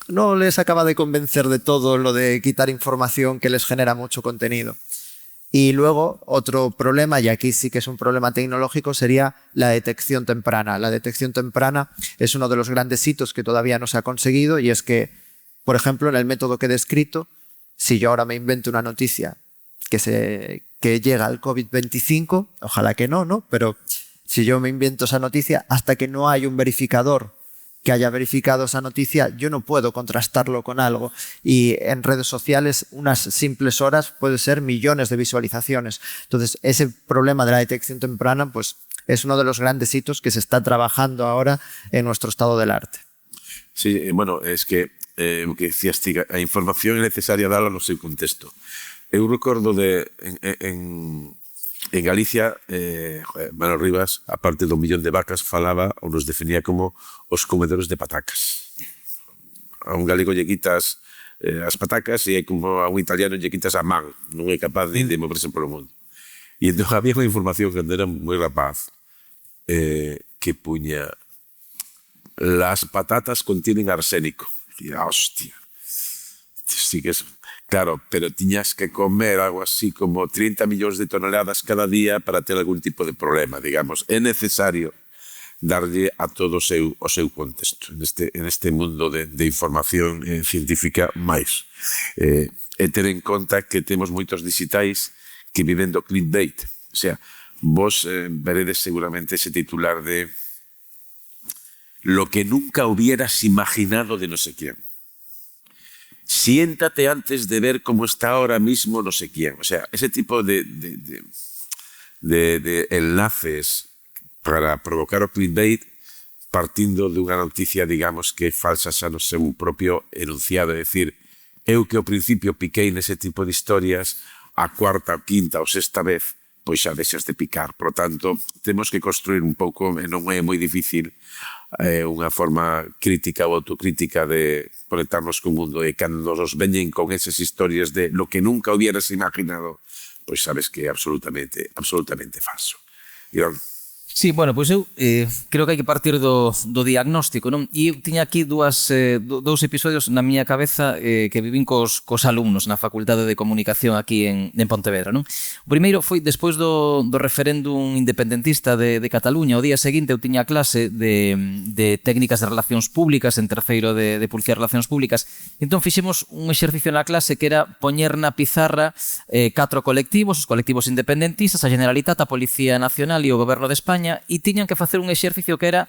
no les acaba de convencer de todo lo de quitar información que les genera mucho contenido. Y luego otro problema, y aquí sí que es un problema tecnológico, sería la detección temprana. La detección temprana es uno de los grandes hitos que todavía no se ha conseguido, y es que, por ejemplo, en el método que he descrito, si yo ahora me invento una noticia que llega al COVID-25, ojalá que no, ¿no? Pero si yo me invento esa noticia, hasta que no hay un verificador que haya verificado esa noticia, yo no puedo contrastarlo con algo. Y en redes sociales, unas simples horas puede ser millones de visualizaciones. Entonces, ese problema de la detección temprana, pues, es uno de los grandes hitos que se está trabajando ahora en nuestro estado del arte. Sí, bueno, es que o que decías ti, a información é necesaria darla no seu contexto. Eu recordo en Galicia, Manuel Rivas, aparte do millón de vacas, falaba ou nos definía como os comedores de patacas. A un galego lle quitas as patacas e como a un italiano lle quitas a man, non é capaz de moverse polo mundo. E entón había unha información cando era moi rapaz que puña las patatas contienen arsénico. Y hostia, sí que es... Claro, pero tiñas que comer algo así como 30 millóns de toneladas cada día para ter algún tipo de problema, digamos. É necesario darlle a todo o seu contexto en este mundo de información científica máis. E ter en conta que temos moitos digitais que viven do clickbait. O sea, vos veredes seguramente ese titular de lo que nunca hubieras imaginado de no sé quién. Siéntate antes de ver cómo está ahora mismo no sé quién. O sea, ese tipo de enlaces para provocar o clickbait partindo de unha noticia, digamos, que é falsa xa no seu propio enunciado. É dicir, eu que ao principio piquei nese tipo de historias, a cuarta, quinta ou sexta vez, pois xa deixas de picar. Por tanto, temos que construir un pouco, e non é moi difícil, unha forma crítica ou autocrítica de conectarnos co mundo, e cando nos veñen con esas historias de lo que nunca hubieras imaginado, pois sabes que é absolutamente falso. Iván. Sí, bueno, pois eu creo que hai que partir do diagnóstico, non? E eu tiña aquí dous episodios na miña cabeza que vivín cos alumnos na Facultade de Comunicación aquí en Pontevedra, non? O primeiro foi despois do referéndum independentista de Cataluña. O día seguinte eu tiña clase de técnicas de relacións públicas en terceiro de Publicidade e Relacións Públicas. Entón fixemos un exercicio na clase que era poñer na pizarra 4 colectivos, os colectivos independentistas, a Generalitat, a Policía Nacional e o Goberno de España, e tiñan que facer un exercicio que era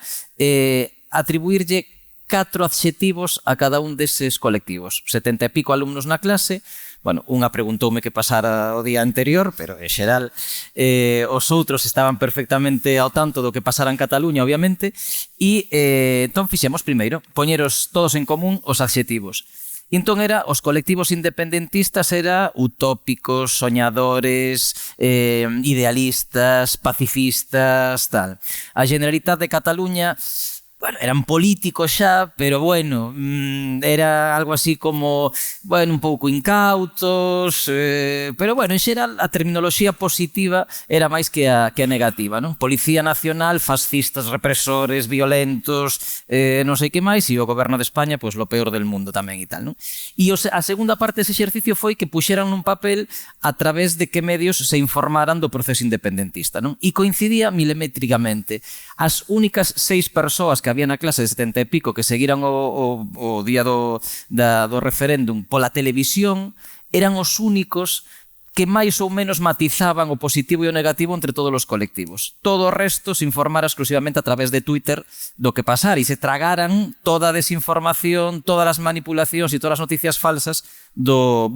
atribuirlle 4 adxetivos a cada un deses colectivos. 70 e pico alumnos na clase. Bueno, unha preguntoume que pasara o día anterior, pero en xeral os outros estaban perfectamente ao tanto do que pasara en Cataluña, obviamente, e entón fixemos primeiro poñeros todos en común os adxetivos. E entón os colectivos independentistas era utópicos, soñadores, idealistas, pacifistas, tal. A Generalitat de Cataluña, bueno, eran políticos xa, pero bueno, era algo así como, bueno, un pouco incautos, pero bueno, en xeral a terminoloxía positiva era máis que a negativa, non? Policía Nacional, fascistas, represores, violentos, non sei que máis, e o Goberno de España, pois lo peor del mundo tamén e tal, non? E a segunda parte dese exercicio foi que puxeran nun papel a través de que medios se informaran do proceso independentista, non? E coincidía milimétricamente. As únicas 6 persoas que había na clase de 70 e pico que seguiran o día do referéndum pola televisión eran os únicos que máis ou menos matizaban o positivo e o negativo entre todos os colectivos. Todo o resto se informara exclusivamente a través de Twitter do que pasara e se tragaran toda a desinformación, todas as manipulacións e todas as noticias falsas do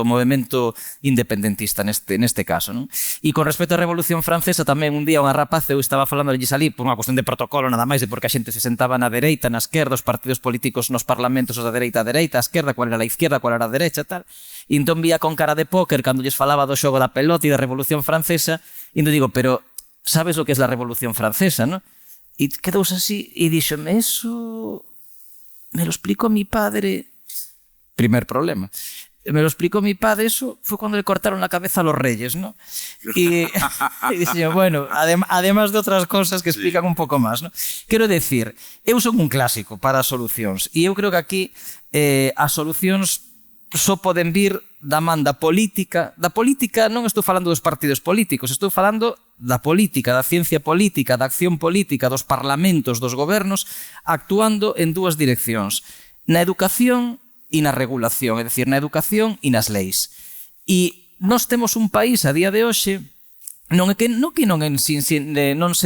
movemento independentista neste caso, non? E con respecto á Revolución Francesa, tamén un día unha rapaz, eu estaba falando de salí por unha cuestión de protocolo nada máis, de porque a xente se sentaba na dereita, na esquerda, os partidos políticos nos parlamentos, os da dereita, a esquerda, cual era a izquierda, cual era a derecha, tal. E entón vía con cara de póker cando lles falaba do xogo da pelota e da Revolución Francesa, e entón digo, pero sabes o que é a Revolución Francesa, non? E quedouse así e díxome, eso me lo explicó mi padre. Primer problema. me lo explicó mi padre, eso fue cuando le cortaron la cabeza a los reyes, ¿no? Y dice, bueno, además de otras cosas que explican un pouco máis, ¿no? Quero decir, eu son un clásico para as solucións, e eu creo que aquí as solucións só poden vir da man da política. Da política non estou falando dos partidos políticos, estou falando da política, da ciencia política, da acción política, dos parlamentos, dos gobernos, actuando en dúas direccións. Na educación e na regulación, é dicir, na educación e nas leis. E nós temos un país a día de hoxe non se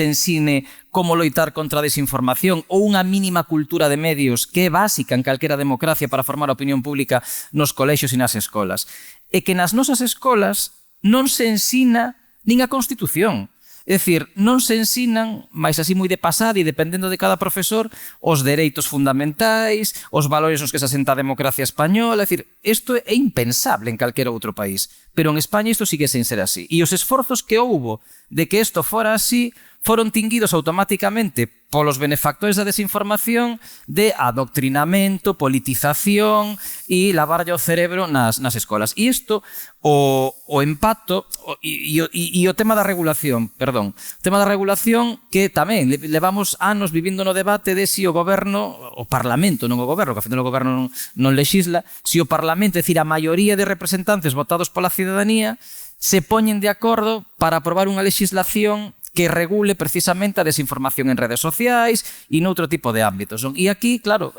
ensine como loitar contra a desinformación ou unha mínima cultura de medios que é básica en calquera democracia para formar a opinión pública nos colexios e nas escolas. E que nas nosas escolas non se ensina nin a Constitución. É dicir, non se ensinan, máis así moi de pasada e dependendo de cada profesor, os dereitos fundamentais, os valores nos que se asenta a democracia española. É dicir, isto é impensable en calquera outro país. Pero en España isto sigue sen ser así. E os esforzos que houbo de que isto fora así foron tinguidos automáticamente polos benefactores da desinformación de adoctrinamento, politización e lavarlle o cerebro nas escolas. E isto, o impacto e o tema da regulación, perdón, o tema da regulación que tamén levamos anos vivindo no debate de si o goberno, o parlamento, non o goberno, que ao final o goberno non lexisla, si o parlamento, é dicir, a maioría de representantes votados pola cidadanía, se poñen de acordo para aprobar unha legislación que regule precisamente a desinformación en redes sociais e noutro tipo de ámbitos. E aquí, claro,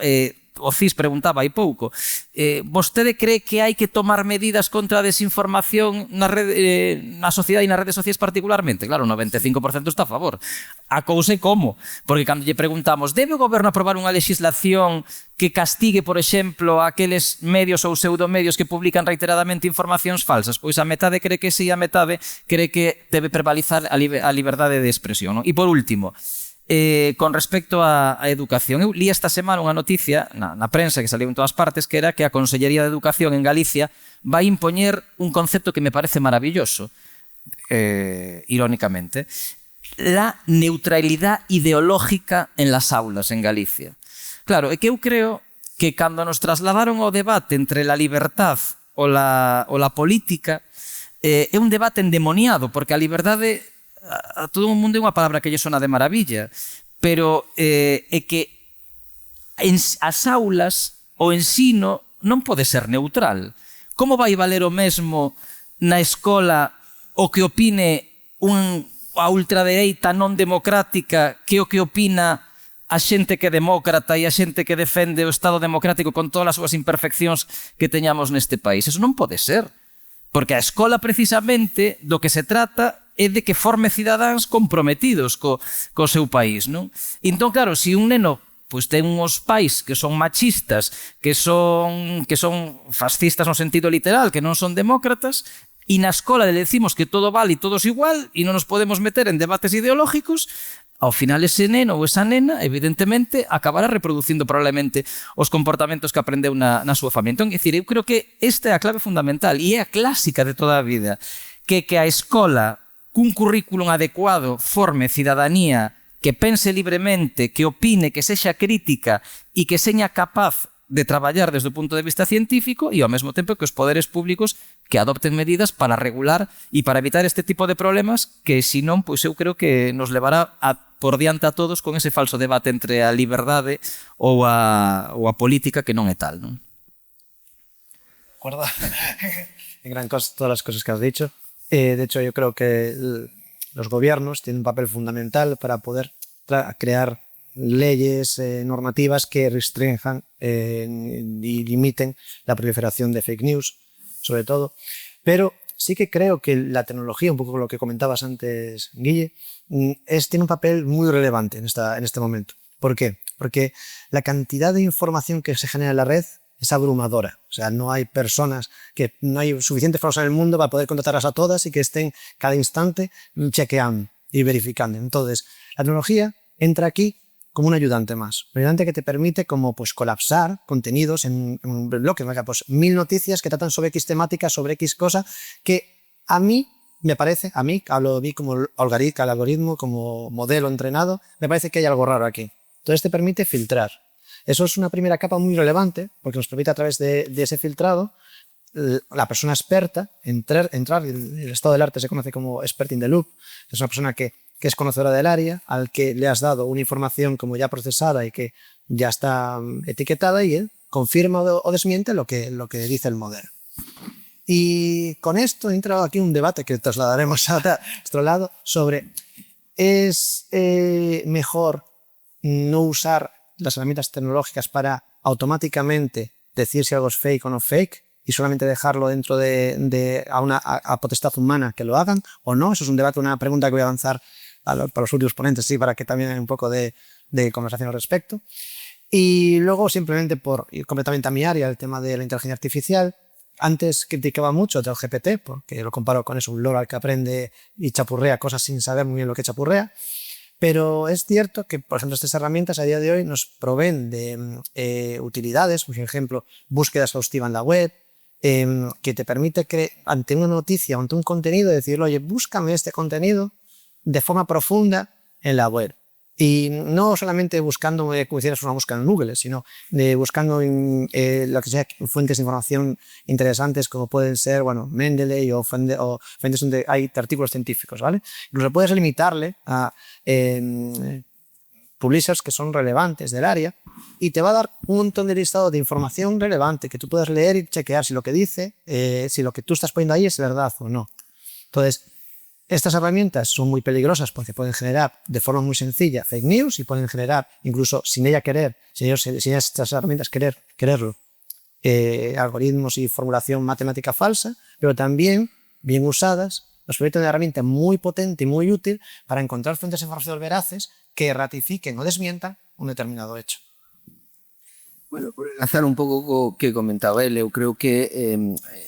o CIS preguntaba hai pouco, vostede cree que hai que tomar medidas contra a desinformación na sociedade e nas redes sociais particularmente? Claro, o 95% está a favor. A cousa é como? Porque cando lle preguntamos, debe o goberno aprobar unha legislación que castigue, por exemplo, aqueles medios ou pseudomedios que publican reiteradamente informacións falsas? Pois a metade cree que sí, a metade cree que debe prevalizar a liberdade de expresión. E por último, con respecto á educación, eu li esta semana unha noticia na prensa que saliu en todas partes que era que a Consellería de Educación en Galicia vai impoñer un concepto que me parece maravilloso, irónicamente, la neutralidad ideológica en las aulas en Galicia. Claro, é que eu creo que cando nos trasladaron ao debate entre la libertad ou la política, é un debate endemoniado, porque a liberdade a todo o mundo é unha palabra que lle sona de maravilla, pero é que as aulas, o ensino non pode ser neutral. Como vai valer o mesmo na escola o que opine a ultradereita non democrática que o que opina a xente que é demócrata e a xente que defende o Estado democrático con todas as súas imperfeccións que teñamos neste país? Eso non pode ser, porque a escola precisamente do que se trata é de que forme cidadáns comprometidos co seu país, non? Entón, claro, se un neno pois ten uns pais que son machistas, que son fascistas no sentido literal, que non son demócratas, e na escola le decimos que todo vale e todos igual e non nos podemos meter en debates ideológicos, ao final ese neno ou esa nena, evidentemente, acabará reproducindo probablemente os comportamentos que aprendeu na súa familia. Entón, é dicir, eu creo que esta é a clave fundamental e é a clásica de toda a vida, que a escola cun currículum adecuado forme cidadanía que pense libremente, que opine, que sexa crítica e que seña capaz de traballar desde o punto de vista científico e ao mesmo tempo que os poderes públicos que adopten medidas para regular e para evitar este tipo de problemas que, se non, pois eu creo que nos levará por diante a todos con ese falso debate entre a liberdade ou a política que non é tal, non? De acuerdo. En gran cosa todas las cosas que has dicho. De hecho, yo creo que los gobiernos tienen un papel fundamental para poder crear leyes, normativas que restrinjan y limiten la proliferación de fake news, sobre todo. Pero sí que creo que la tecnología, un poco lo que comentabas antes, Guille, tiene un papel muy relevante en este momento. ¿Por qué? Porque la cantidad de información que se genera en la red es abrumadora. O sea, no hay suficientes personas en el mundo para poder contactarlas a todas y que estén cada instante chequeando y verificando. Entonces, la tecnología entra aquí como un ayudante más. Un ayudante que te permite como pues colapsar contenidos en un bloque. Pues 1000 noticias que tratan sobre X temática, sobre X cosa, que a mí me parece, hablo de mí como algoritmo, como modelo entrenado, me parece que hay algo raro aquí. Entonces te permite filtrar. Eso es una primera capa muy relevante porque nos permite a través de ese filtrado la persona experta, entrar, el estado del arte se conoce como expert in the loop, es una persona que es conocedora del área, al que le has dado una información como ya procesada y que ya está etiquetada y él confirma o desmiente lo que dice el modelo. Y con esto he entrado aquí un debate que trasladaremos a nuestro lado sobre ¿es mejor no usar las herramientas tecnológicas para automáticamente decir si algo es fake o no fake y solamente dejarlo dentro a potestad humana que lo hagan o no? Eso es un debate, una pregunta que voy a avanzar para los últimos ponentes, sí, para que también haya un poco de conversación al respecto. Y luego, simplemente por ir completamente a mi área, el tema de la inteligencia artificial. Antes criticaba mucho ChatGPT, porque lo comparo con eso, un loro al que aprende y chapurrea cosas sin saber muy bien lo que chapurrea. Pero es cierto que, por ejemplo, estas herramientas a día de hoy nos proveen de utilidades, por ejemplo, búsqueda exhaustiva en la web, que te permite ante una noticia o ante un contenido decirle, oye, búscame este contenido de forma profunda en la web. Y no solamente buscando, como hicieras una búsqueda en Google, sino buscando lo que sea, fuentes de información interesantes como pueden ser, bueno, Mendeley o fuentes donde hay artículos científicos, ¿vale? Incluso puedes limitarle a publishers que son relevantes del área y te va a dar un montón de listado de información relevante que tú puedes leer y chequear si lo que dice, si lo que tú estás poniendo ahí es verdad o no. Entonces, estas herramientas son muy peligrosas porque pueden generar de forma muy sencilla fake news y pueden generar, incluso sin ella querer, sin estas herramientas quererlo, algoritmos y formulación matemática falsa, pero también, bien usadas, nos permiten una herramienta muy potente y muy útil para encontrar fuentes de información veraces que ratifiquen o desmientan un determinado hecho. Bueno, por enlazar un pouco co que comentaba el, eu creo que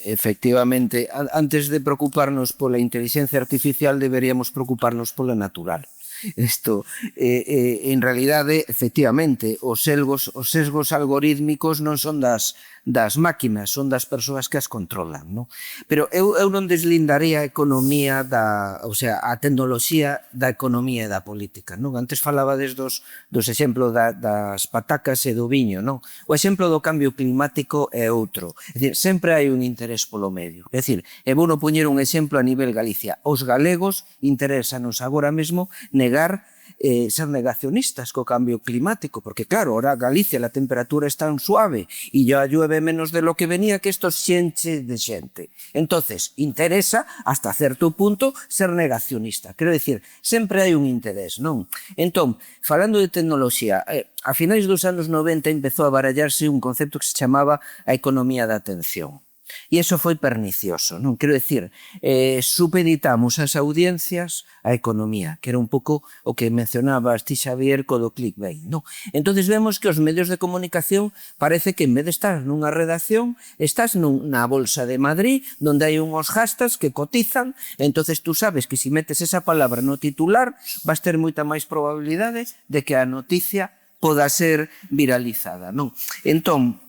efectivamente antes de preocuparnos pola inteligencia artificial deberíamos preocuparnos pola natural. Isto, en realidade, efectivamente, os sesgos algorítmicos non son das máquinas, son das persoas que as controlan, non? Pero eu non deslindaría a economía a tecnoloxía da economía e da política, non? Antes falabades dos exemplos das patacas e do viño, non? O exemplo do cambio climático é outro. É dicir, sempre hai un interés polo medio. É dicir, é bueno poñer un exemplo a nivel Galicia. Os galegos interésanos agora mesmo ser negacionistas co cambio climático, porque claro, ahora Galicia la temperatura es tan suave y ya llueve menos de lo que venía que esto xenche de xente. Entonces, interesa hasta certo punto ser negacionista. Quero dicir, sempre hai un interés, non? Entón, falando de tecnoloxía, a finais dos anos 90 empezou a barallarse un concepto que se chamaba a economía da atención. E iso foi pernicioso, non? Quero dicir, supeditamos as audiencias á economía, que era un pouco o que mencionabas ti, Xavier, co do clickbait, non? Entón vemos que os medios de comunicación parece que en vez de estar nunha redacción, estás na Bolsa de Madrid, donde hai unhos hashtags que cotizan, entón tú sabes que se metes esa palabra no titular, vas ter moita máis probabilidade de que a noticia poda ser viralizada, non? Entón,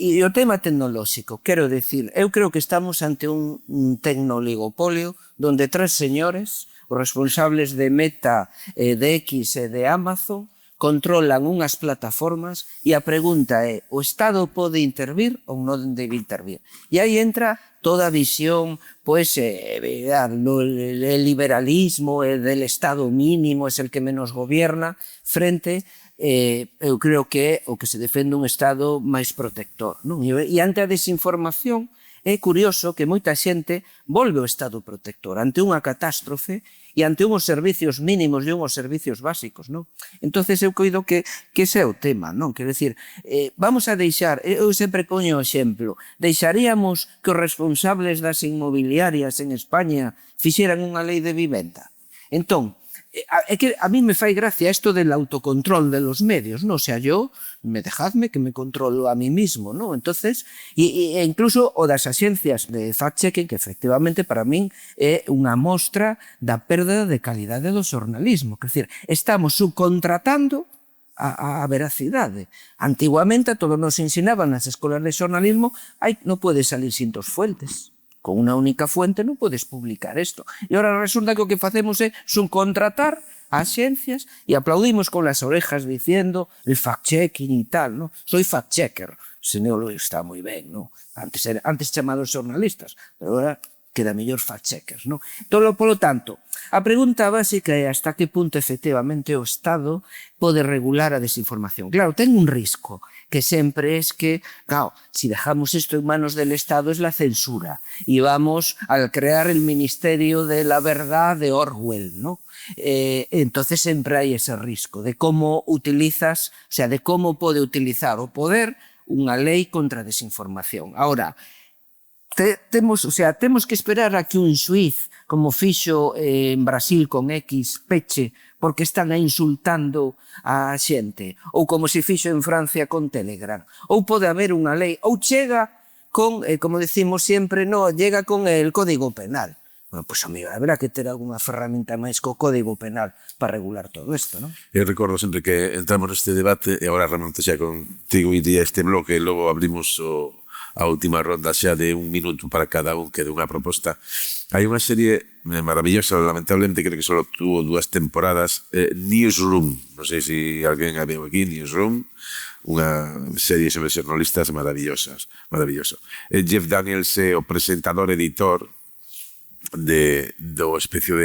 e o tema tecnolóxico, quero dicir, eu creo que estamos ante un tecnoligopolio donde tres señores, os responsables de Meta, de X e de Amazon, controlan unhas plataformas e a pregunta é, o Estado pode intervir ou non debe intervir? E aí entra toda a visión, pois, el liberalismo, del Estado mínimo, es el que menos gobierna, frente eu creo que é o que se defende un Estado máis protector, non? E ante a desinformación é curioso que moita xente volve ao Estado protector ante unha catástrofe e ante unhos servicios mínimos e unhos servicios básicos, non? Entonces eu coido que ese é o tema, non? Quero dicir, vamos a deixar, eu sempre poño o exemplo, deixaríamos que os responsables das inmobiliarias en España fixeran unha lei de vivenda? Entón, é que a mí me fai gracia isto del autocontrol de los medios, ¿no? O sea, dejadme que me controlo a mí mismo, ¿no? Entonces, e incluso o das axencias de fact-checking, que efectivamente para min é unha mostra da perda de calidade do xornalismo. Quer dizer, estamos subcontratando a veracidade. Antiguamente, a todos nos ensinaban nas escolas de xornalismo, non podes salir sin tos fuentes. Con unha única fuente non podes publicar isto. E agora resulta que o que facemos é subcontratar a axencias e aplaudimos con las orejas diciendo el fact-checking e tal, ¿no? Soy fact-checker. senelo está moi ben, non? Antes chamados xornalistas, pero agora queda mellor fact-checkers, non? Polo tanto, a pregunta básica é hasta que punto efectivamente o Estado pode regular a desinformación. Claro, ten un risco, que sempre es que, claro, si dejamos esto en manos del Estado es la censura y vamos a crear el Ministerio de la Verdad de Orwell, ¿no? Entonces sempre hai ese risco de cómo utilizas, o sea, de cómo pode utilizar o poder unha lei contra a desinformación. Ahora, temos que esperar a que un xuiz, como fixo en Brasil con X, peche, porque están insultando a xente, ou como se fixo en Francia con Telegram, ou pode haber unha lei, ou chega con, como decimos sempre, no, llega con el Código Penal. Bueno, pois, amigo, habrá que ter algunha ferramenta máis co Código Penal para regular todo isto, non? Eu recordo sempre que entramos neste debate e agora realmente xa contigo e este bloque e logo abrimos a última ronda xa de 1 minuto para cada un que de unha proposta. Hai unha serie maravillosa, lamentablemente creo que só tuvo 2 temporadas, Newsroom, non sei se alguén a veu aquí, Newsroom, unha serie sobre xornalistas maravillosas, maravilloso. Jeff Daniels é o presentador editor do especio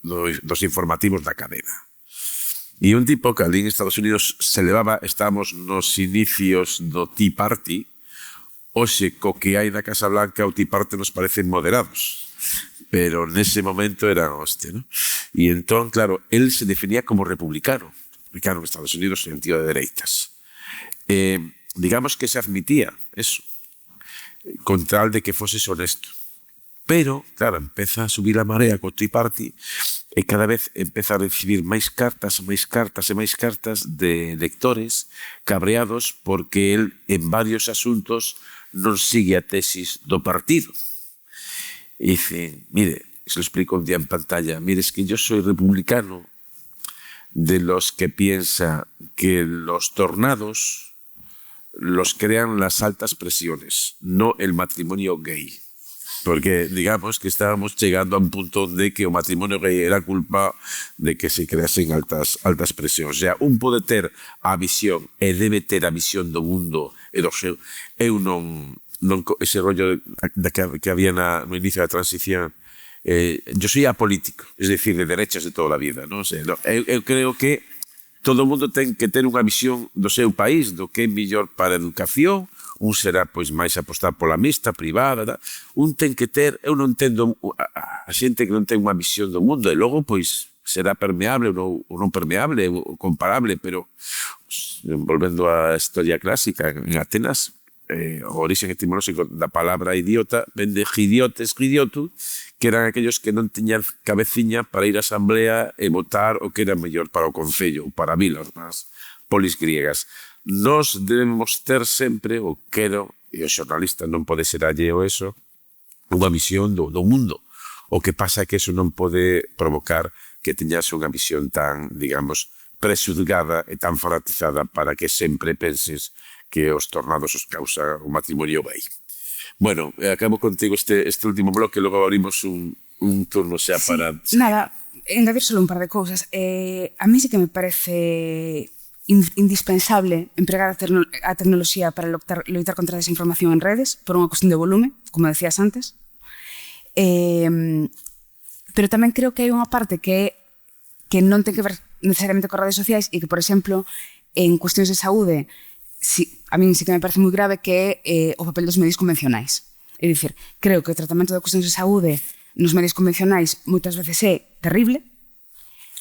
dos informativos da cadena. E un tipo que ali en Estados Unidos se levaba, estábamos nos inicios do Tea Party. Oxe, co que hai na Casa Blanca o Tea Party nos parecen moderados, pero nese momento eran hostia, ¿no? E entón, claro, él se definía como republicano en Estados Unidos en sentido de dereitas. Digamos que se admitía eso, con tal de que foses honesto. Pero, claro, empeza a subir a marea co Tea Party e cada vez empeza a recibir máis cartas de lectores cabreados porque él en varios asuntos non sigue a tesis do partido. E dice, mire, se lo explico un día en pantalla, mire, es que yo soy republicano de los que piensa que los tornados los crean las altas presiones, no el matrimonio gay. Porque, digamos, que estábamos chegando a un punto de que o matrimonio gay era culpa de que se creasen altas presións. O sea, un pode ter a visión e debe ter a visión do mundo e do seu. Eu non ese rollo que había no inicio da transición. Yo soy apolítico, es decir, de derechas de toda a vida. Non? O sea, eu creo que todo o mundo ten que ter unha visión do seu país, do que é mellor para a educación. Un será pois máis apostar pola mixta, privada, un ten que ter, eu non entendo a xente que non ten unha visión do mundo e logo pois será permeable ou non permeable ou comparable, pero volvendo á historia clásica, en Atenas o origen etimolóxico da palabra idiota ven de gidiotes, gidiotu, que eran aquellos que non tiñan cabeciña para ir á asamblea e votar o que era mellor para o concello ou para a vila, as polis griegas. Nos debemos ter sempre, o quero, e o xornalista non pode ser alleo eso, unha visión do mundo. O que pasa é que eso non pode provocar que teñas unha visión tan, digamos, presudgada e tan fanatizada para que sempre penses que os tornados os causa o matrimonio gay. Bueno, acabo contigo este último bloque, logo abrimos un turno xa para... Nada, engadir solo un par de cousas. A mí sí que me parece indispensable empregar a tecnoloxía para loitar contra a desinformación en redes por unha cuestión de volume, como decías antes. Pero tamén creo que hai unha parte que non ten que ver necesariamente con redes sociais e que, por exemplo, en cuestións de saúde, a mí sí que me parece moi grave que é o papel dos medios convencionais. É dicir, creo que o tratamento de cuestións de saúde nos medios convencionais moitas veces é terrible.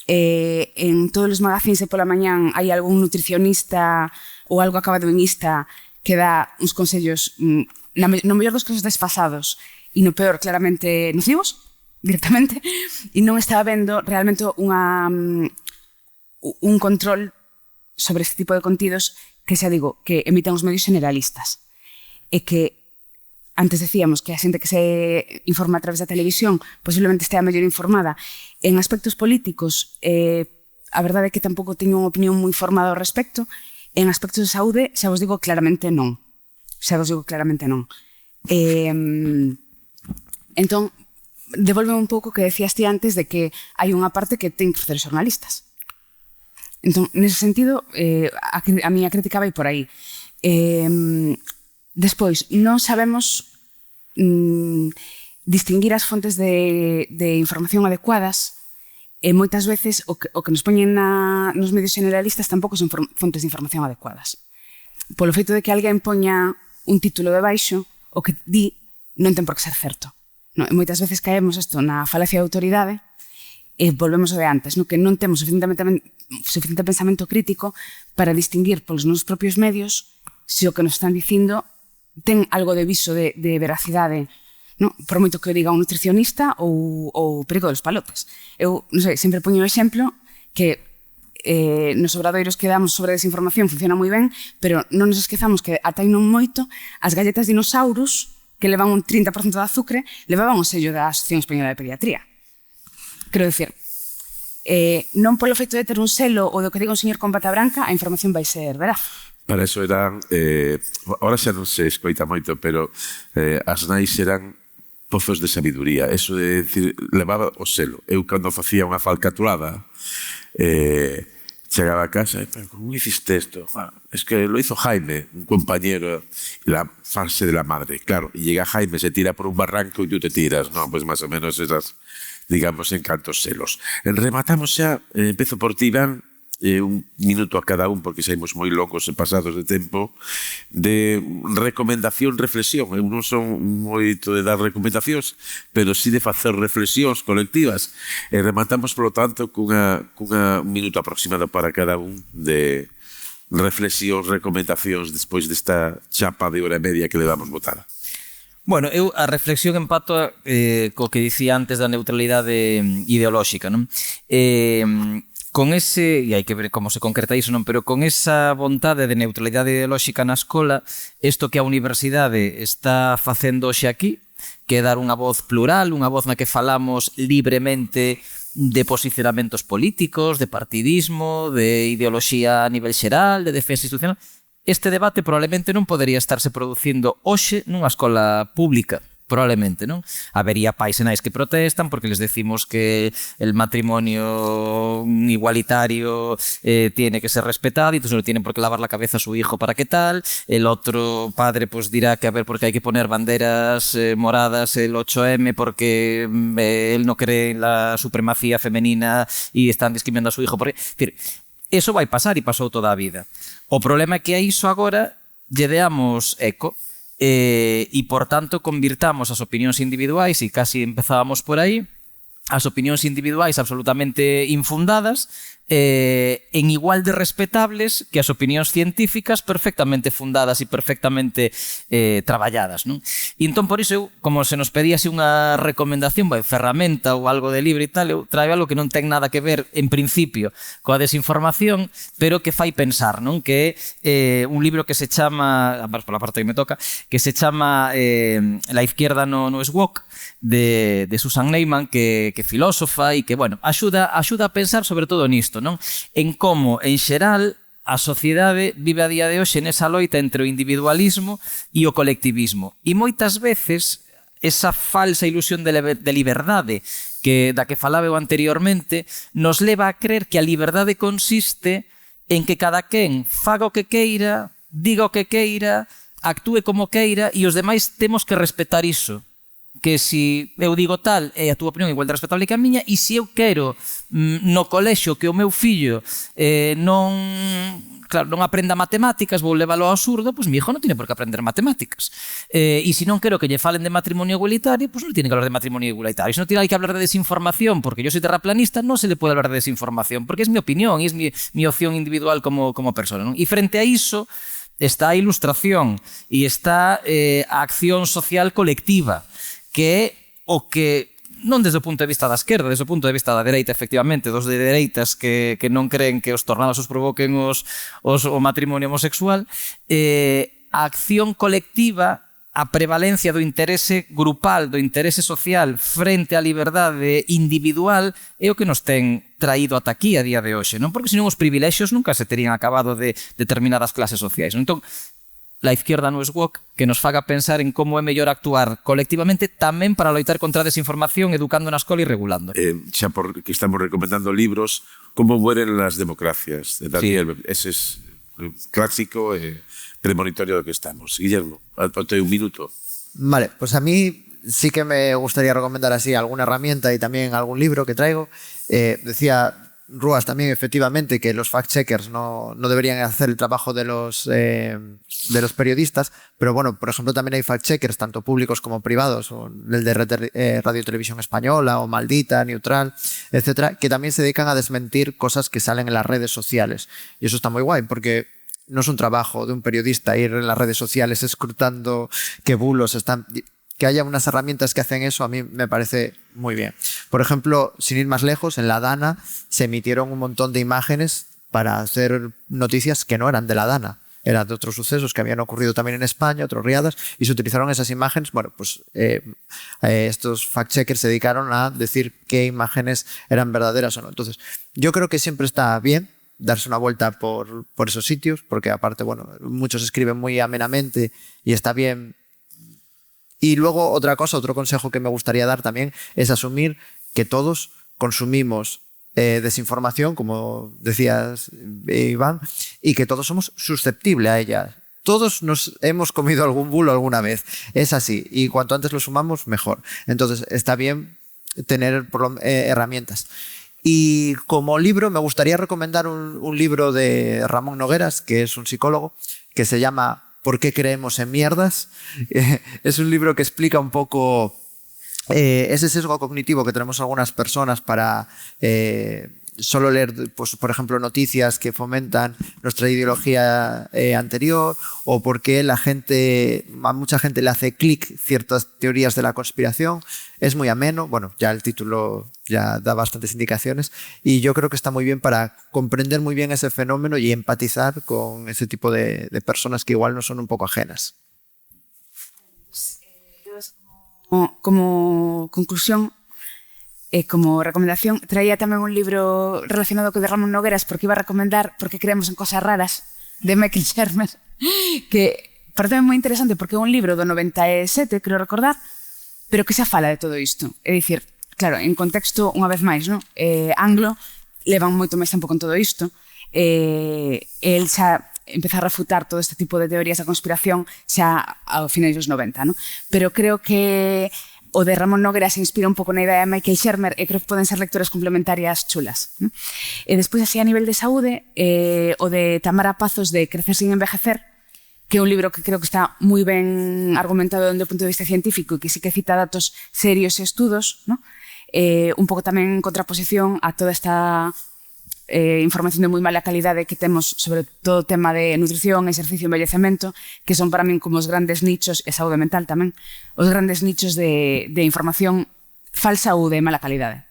En todos os magazines de pola mañán hai algún nutricionista ou algo acabado en ista que dá uns consellos no mellor dos casos desfasados e no peor claramente nocivos directamente, e non está habendo realmente un control sobre este tipo de contidos que xa digo, que emitan os medios generalistas e que antes decíamos que a xente que se informa a través da televisión posiblemente estea mellor informada. En aspectos políticos, a verdade é que tampouco teño unha opinión moi formada ao respecto. En aspectos de saúde, xa vos digo claramente non. Entón, devolve un pouco que decías ti antes de que hai unha parte que ten que facer os xornalistas. Entón, nese sentido, a miña crítica vai por aí. Despois, non sabemos distinguir as fontes de información adecuadas e moitas veces o que nos poñen nos medios generalistas tampouco son fontes de información adecuadas. Polo feito de que alguén poña un título debaixo, o que di non ten por que ser certo. No, e moitas veces caemos isto na falacia de autoridade e volvemos ao de antes, no? Que non temos suficiente pensamento crítico para distinguir polos nosos propios medios se o que nos están dicindo ten algo de viso de veracidade, no? Por moito que o diga un nutricionista ou o perigo dos palotes. Eu, non sei, sempre poño o exemplo que nos obradoiros que damos sobre desinformación funciona moi ben, pero non nos esquezamos que ata hai non moito as galletas dinosaurus que levan un 30% de azúcar levaban o sello da Asociación Española de Pediatría. Quero dicir, non polo feito de ter un selo ou do que diga un señor con bata branca, a información vai ser veraz. Para eso eran, ahora xa non se escoita moito, pero as nais eran pozos de sabiduría. Eso de decir, levaba o selo. Eu cando facía unha falcatrulada, chegaba a casa e, pero como hiciste esto? Es que lo hizo Jaime, un compañero, la fase de la madre. Claro, y llega Jaime, se tira por un barranco y tú te tiras, ¿no? Pues más o menos esas, digamos, encantos selos. Rematamos xa, empezo por ti, Iván, un minuto a cada un, porque saímos moi locos e pasados de tempo, de recomendación, reflexión. Eu non son moito de dar recomendacións, pero sí de facer reflexións colectivas. E rematamos, polo tanto, cunha un minuto aproximado para cada un de reflexións, recomendacións despois desta chapa de hora e media que le damos botada. Bueno, eu a reflexión empato co que dicía antes da neutralidade ideolóxica, non? Con ese, e hai que ver como se concreta iso, non? Pero con esa vontade de neutralidade ideolóxica na escola, isto que a universidade está facendo hoxe aquí, que é dar unha voz plural, unha voz na que falamos libremente de posicionamentos políticos, de partidismo, de ideoloxía a nivel xeral, de defensa institucional. Este debate probablemente non podería estarse producindo hoxe nunha escola pública. Probablemente, non? Habería pais e nais que protestan porque les decimos que el matrimonio igualitario tiene que ser respetado y entonces no tienen por qué lavar la cabeza a su hijo para qué tal. El otro padre pues dirá que a ver porque hay que poner banderas moradas el 8M porque él no cree en la supremacía femenina y están discriminando a su hijo. Porque, es decir, eso vai pasar e pasou toda a vida. O problema é que a iso agora lle deamos eco. E, por tanto, convirtamos as opinións individuais, e casi empezábamos por aí, as opinións individuais absolutamente infundadas en igual de respetables que as opinións científicas perfectamente fundadas e perfectamente traballadas, non? E entón, por iso, eu, como se nos pedíase unha recomendación, ferramenta ou algo de libro e tal, eu traio algo que non ten nada que ver, en principio, coa desinformación, pero que fai pensar, non? Que é un libro que se chama, pola parte que me toca, que se chama La izquierda no es woke, de Susan Neiman, que filósofa e que, bueno, axuda a pensar sobre todo nisto, non? En como, en xeral, a sociedade vive a día de hoxe nesa loita entre o individualismo e o colectivismo. E moitas veces esa falsa ilusión de liberdade da que falaba eu anteriormente nos leva a creer que a liberdade consiste en que cada quen faga o que queira, diga o que queira, actúe como queira e os demais temos que respetar iso. Que si eu digo tal é a túa opinión igual de respetable que a miña e se eu quero no colexio que o meu fillo non aprenda matemáticas, vou leválo ao absurdo, pois mi hijo non tiene por que aprender matemáticas. E se non quero que lle falen de matrimonio igualitario, pois non tiene que hablar de matrimonio igualitario. Se non tiene que hablar de desinformación, porque yo soy terraplanista, non se le puede hablar de desinformación, porque es mi opinión e es mi opción individual como persona, non? E frente a iso está a ilustración e está a acción social colectiva, que é o que, non desde o punto de vista da esquerda, desde o punto de vista da dereita, efectivamente, dos de dereitas que non creen que os tornados os provoquen o matrimonio homosexual, a acción colectiva, a prevalencia do interese grupal, do interese social frente á liberdade individual é o que nos ten traído ata aquí a día de hoxe, non? Porque senón os privilexios nunca se terían acabado de determinadas clases sociais. Entón, La izquierda no es woke, que nos faga pensar en como é mellor actuar colectivamente tamén para loitar contra a desinformación, educando na escola e regulando. Xa porque estamos recomendando libros, Como mueren las democracias, de Daniel. Sí. Ese es clásico e premonitorio do que estamos. Guillermo, até un minuto. Vale, pues a mí sí que me gustaría recomendar así alguna herramienta y también algún libro que traigo. Decía Ruas también efectivamente que los fact-checkers no deberían hacer el trabajo de los periodistas, pero bueno, por ejemplo también hay fact-checkers tanto públicos como privados, o el de Radio Televisión Española o Maldita, Neutral, etcétera, que también se dedican a desmentir cosas que salen en las redes sociales. Y eso está muy guay porque no es un trabajo de un periodista ir en las redes sociales escrutando qué bulos están... Que haya unas herramientas que hacen eso a mí me parece muy bien. Por ejemplo, sin ir más lejos, en la Dana se emitieron un montón de imágenes para hacer noticias que no eran de la Dana, eran de otros sucesos que habían ocurrido también en España, otras riadas, y se utilizaron esas imágenes. Bueno, pues estos fact-checkers se dedicaron a decir qué imágenes eran verdaderas o no. Entonces, yo creo que siempre está bien darse una vuelta por esos sitios, porque aparte, bueno, muchos escriben muy amenamente y está bien. Y luego otra cosa, otro consejo que me gustaría dar también es asumir que todos consumimos desinformación, como decías, Iván, y que todos somos susceptibles a ella. Todos nos hemos comido algún bulo alguna vez. Es así. Y cuanto antes lo sumamos, mejor. Entonces, está bien tener herramientas. Y como libro, me gustaría recomendar un libro de Ramón Nogueras, que es un psicólogo, que se llama ¿Por qué creemos en mierdas? Es un libro que explica un poco ese sesgo cognitivo que tenemos algunas personas para solo leer, pues, por ejemplo, noticias que fomentan nuestra ideología anterior, o por qué a mucha gente le hace clic ciertas teorías de la conspiración. Es muy ameno, bueno, ya el título ya da bastantes indicaciones, y yo creo que está muy bien para comprender muy bien ese fenómeno y empatizar con ese tipo de personas que igual nos son un poco ajenas. Como conclusión, como recomendación, traía tamén un libro relacionado co de Ramón Nogueras, porque iba a recomendar Por que creemos en cosas raras, de Michael Shermer, que parece moi interesante porque é un libro do 97, creo recordar, pero que xa fala de todo isto. É dicir, claro, en contexto, unha vez máis, no? Anglo, levan moito máis tempo con todo isto. El xa empeza a refutar todo este tipo de teorías da conspiración xa ao finais dos 90, no? Pero creo que o de Ramón Nogueras se inspira un pouco na idea de Michael Shermer e creo que poden ser lecturas complementarias chulas, no? E despois, así a nivel de saúde, o de Tamara Pazos de Crecer sin envejecer, que é un libro que creo que está moi ben argumentado desde o punto de vista científico e que sí que cita datos serios e estudos, no? Un pouco tamén en contraposición a toda esta información de moi mala calidade que temos sobre todo o tema de nutrición, exercicio e envellecemento, que son para min como os grandes nichos, e saúde mental tamén, os grandes nichos de información falsa ou de mala calidade.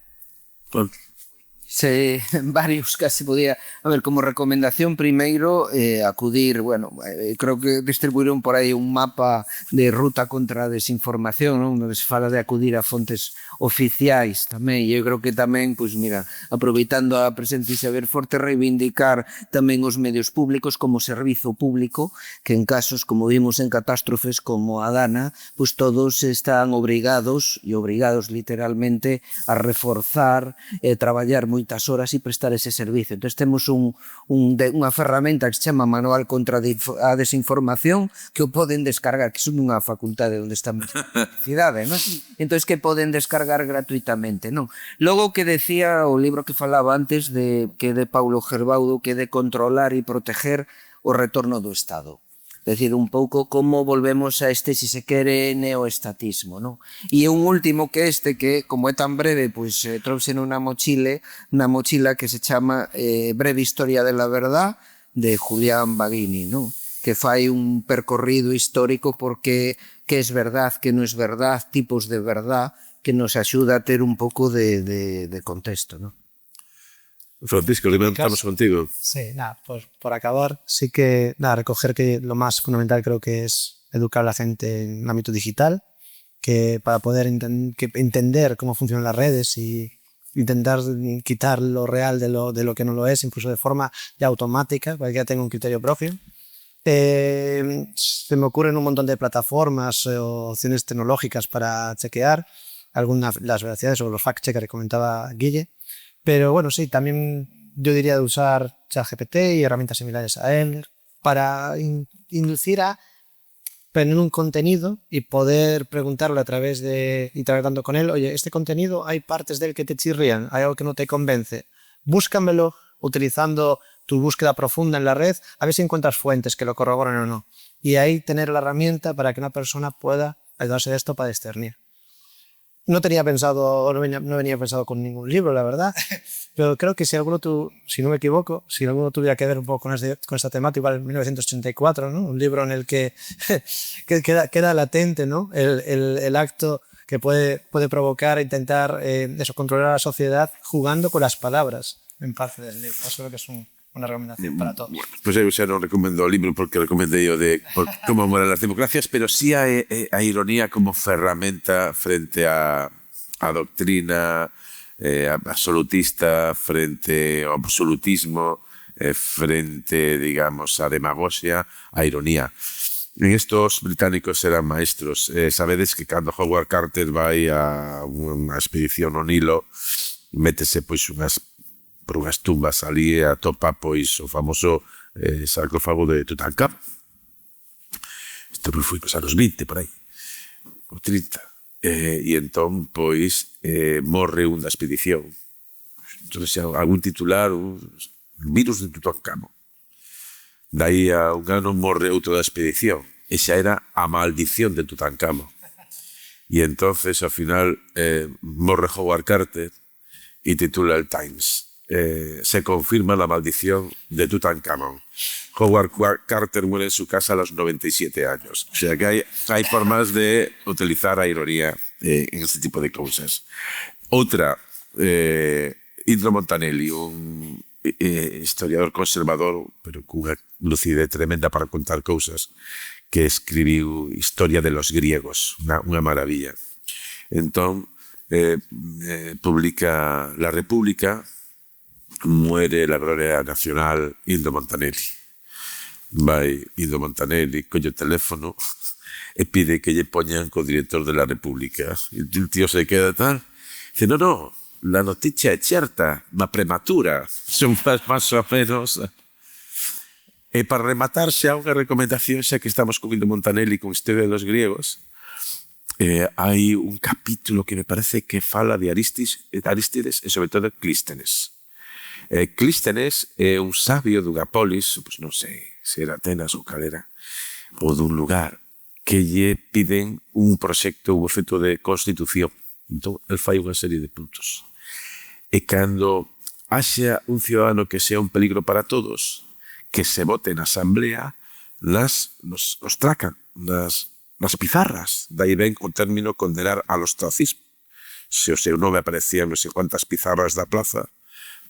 Varios casi podía. A ver, como recomendación, primeiro acudir, bueno, creo que distribuíron por aí un mapa de ruta contra a desinformación, non? Onde se fala de acudir a fontes oficiais tamén, e eu creo que tamén, pois mira, aproveitando a presencia de Xavier Forte, reivindicar tamén os medios públicos como servizo público, que en casos, como vimos en catástrofes como a Dana, pois todos están obrigados, e obrigados literalmente, a reforzar e traballar moitas horas e prestar ese servicio. Entón temos unha ferramenta que se chama Manual contra a Desinformación, que o poden descargar, que son unha facultade onde estamos na cidade, non? Entón que poden descargar gratuitamente, non? Logo que decía o libro que falaba antes, que é de Paulo Gerbaudo, que é de controlar e proteger o retorno do Estado. É dicir, un pouco como volvemos a este, si se quere, neoestatismo, non? E un último que que como é tan breve, pois trouxe nunha mochila que se chama Breve Historia de la Verdad, de Julián Baghini, non? Que fai un percorrido histórico porque que es verdad, que non es verdad, tipos de verdad, que nos axuda a ter un pouco de contexto, non? Francisco, levantamos contigo. Sí, nada, pues por acabar, sí que nada, recoger que lo más fundamental creo que es educar a la gente en el ámbito digital, que para poder entender cómo funcionan las redes y intentar quitar lo real de lo que no lo es, incluso de forma ya automática, para que ya tenga un criterio propio. Se me ocurren un montón de plataformas o opciones tecnológicas para chequear algunas las veracidades o los fact-checkers que comentaba Guille. Pero bueno, sí, también yo diría de usar ChatGPT y herramientas similares a él, para inducir a tener un contenido y poder preguntarle a través de, y tratando con él, oye, este contenido hay partes de él que te chirrían, hay algo que no te convence, búscamelo utilizando tu búsqueda profunda en la red, a ver si encuentras fuentes que lo corroboran o no. Y ahí tener la herramienta para que una persona pueda ayudarse de esto para discernir. No tenía pensado, no venía pensado con ningún libro, la verdad, pero creo que si alguno, si no me equivoco, si alguno tuviera que ver un poco con esta temática, igual en 1984, ¿no? Un libro en el que queda latente, ¿no? El acto que puede provocar, intentar controlar a la sociedad jugando con las palabras en parte del libro. Eso creo que es una recomendación para todos. Bueno, pues eu xa non recomendo o libro porque recomendei o de como moran las democracias, pero sí a ironía como ferramenta frente a doctrina absolutista, frente ao absolutismo, frente, digamos, a demagogia, a ironía. En estos británicos eran maestros. Sabedes que cando Howard Carter vai a unha expedición no Nilo, métese pois por unhas tumbas ali e atopa pois o famoso sarcófago de Tutankamón. Isto foi nos anos 20, por aí, ou 30. E entón, pois, morre un da expedición. Entón, algún titular, virus de Tutankamón. Daí a un ano morre outro da expedición. E xa era a maldición de Tutankamón. E entonces, ao final, morre Howard Carter e titula el Times. Se confirma la maldición de Tutankamón. Howard Carter muere en su casa a los 97 años. O sea que hay formas de utilizar a ironía en este tipo de cosas. Otra, Indro Montanelli, un historiador conservador, pero cunha lucidez tremenda para contar cousas, que escribiu Historia de los griegos, unha maravilla. Entón, publica La República, muere la gloria nacional Indro Montanelli. Vai Indro Montanelli, colle o teléfono e pide que lle poñan co director de La República. E el tío se queda tal. Dice, no, la noticia é certa, ma prematura. Son más ou menos. E para rematar xa unha recomendación, xa que estamos con Indro Montanelli con Historia de los griegos, hai un capítulo que me parece que fala de Arístides e sobre todo de Clístenes. Clístenes é un sabio dunha polis, pois non sei se era Atenas ou calera, ou dun lugar, que lle piden un proxecto, un efecto de constitución. Entón, el fai unha serie de puntos. E cando haxa un ciudadano que sea un peligro para todos, que se vote na asamblea, nos tracan, nas pizarras. Daí ven o término condenar al ostracismo. Se o seu nome aparecía en non sei cuantas pizarras da plaza,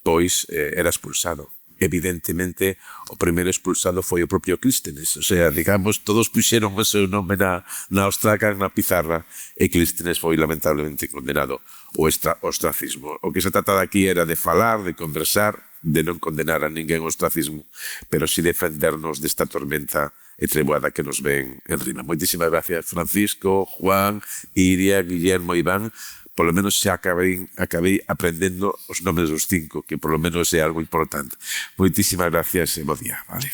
pois era expulsado. Evidentemente, o primeiro expulsado foi o propio Clístenes. O sea, digamos, todos puxeron o seu nome na ostraca, na pizarra, e Clístenes foi lamentablemente condenado ao ostracismo. O que se trataba aquí era de falar, de conversar, de non condenar a ninguén ao ostracismo, pero si defendernos desta tormenta e treboada que nos ven en rima. Moitísimas gracias, Francisco, Juan, Iria, Guillermo, Iván. Por lo menos xa acabei aprendendo os nomes dos 5, que por lo menos é algo importante. Moitísimas gracias e bo día. Vale.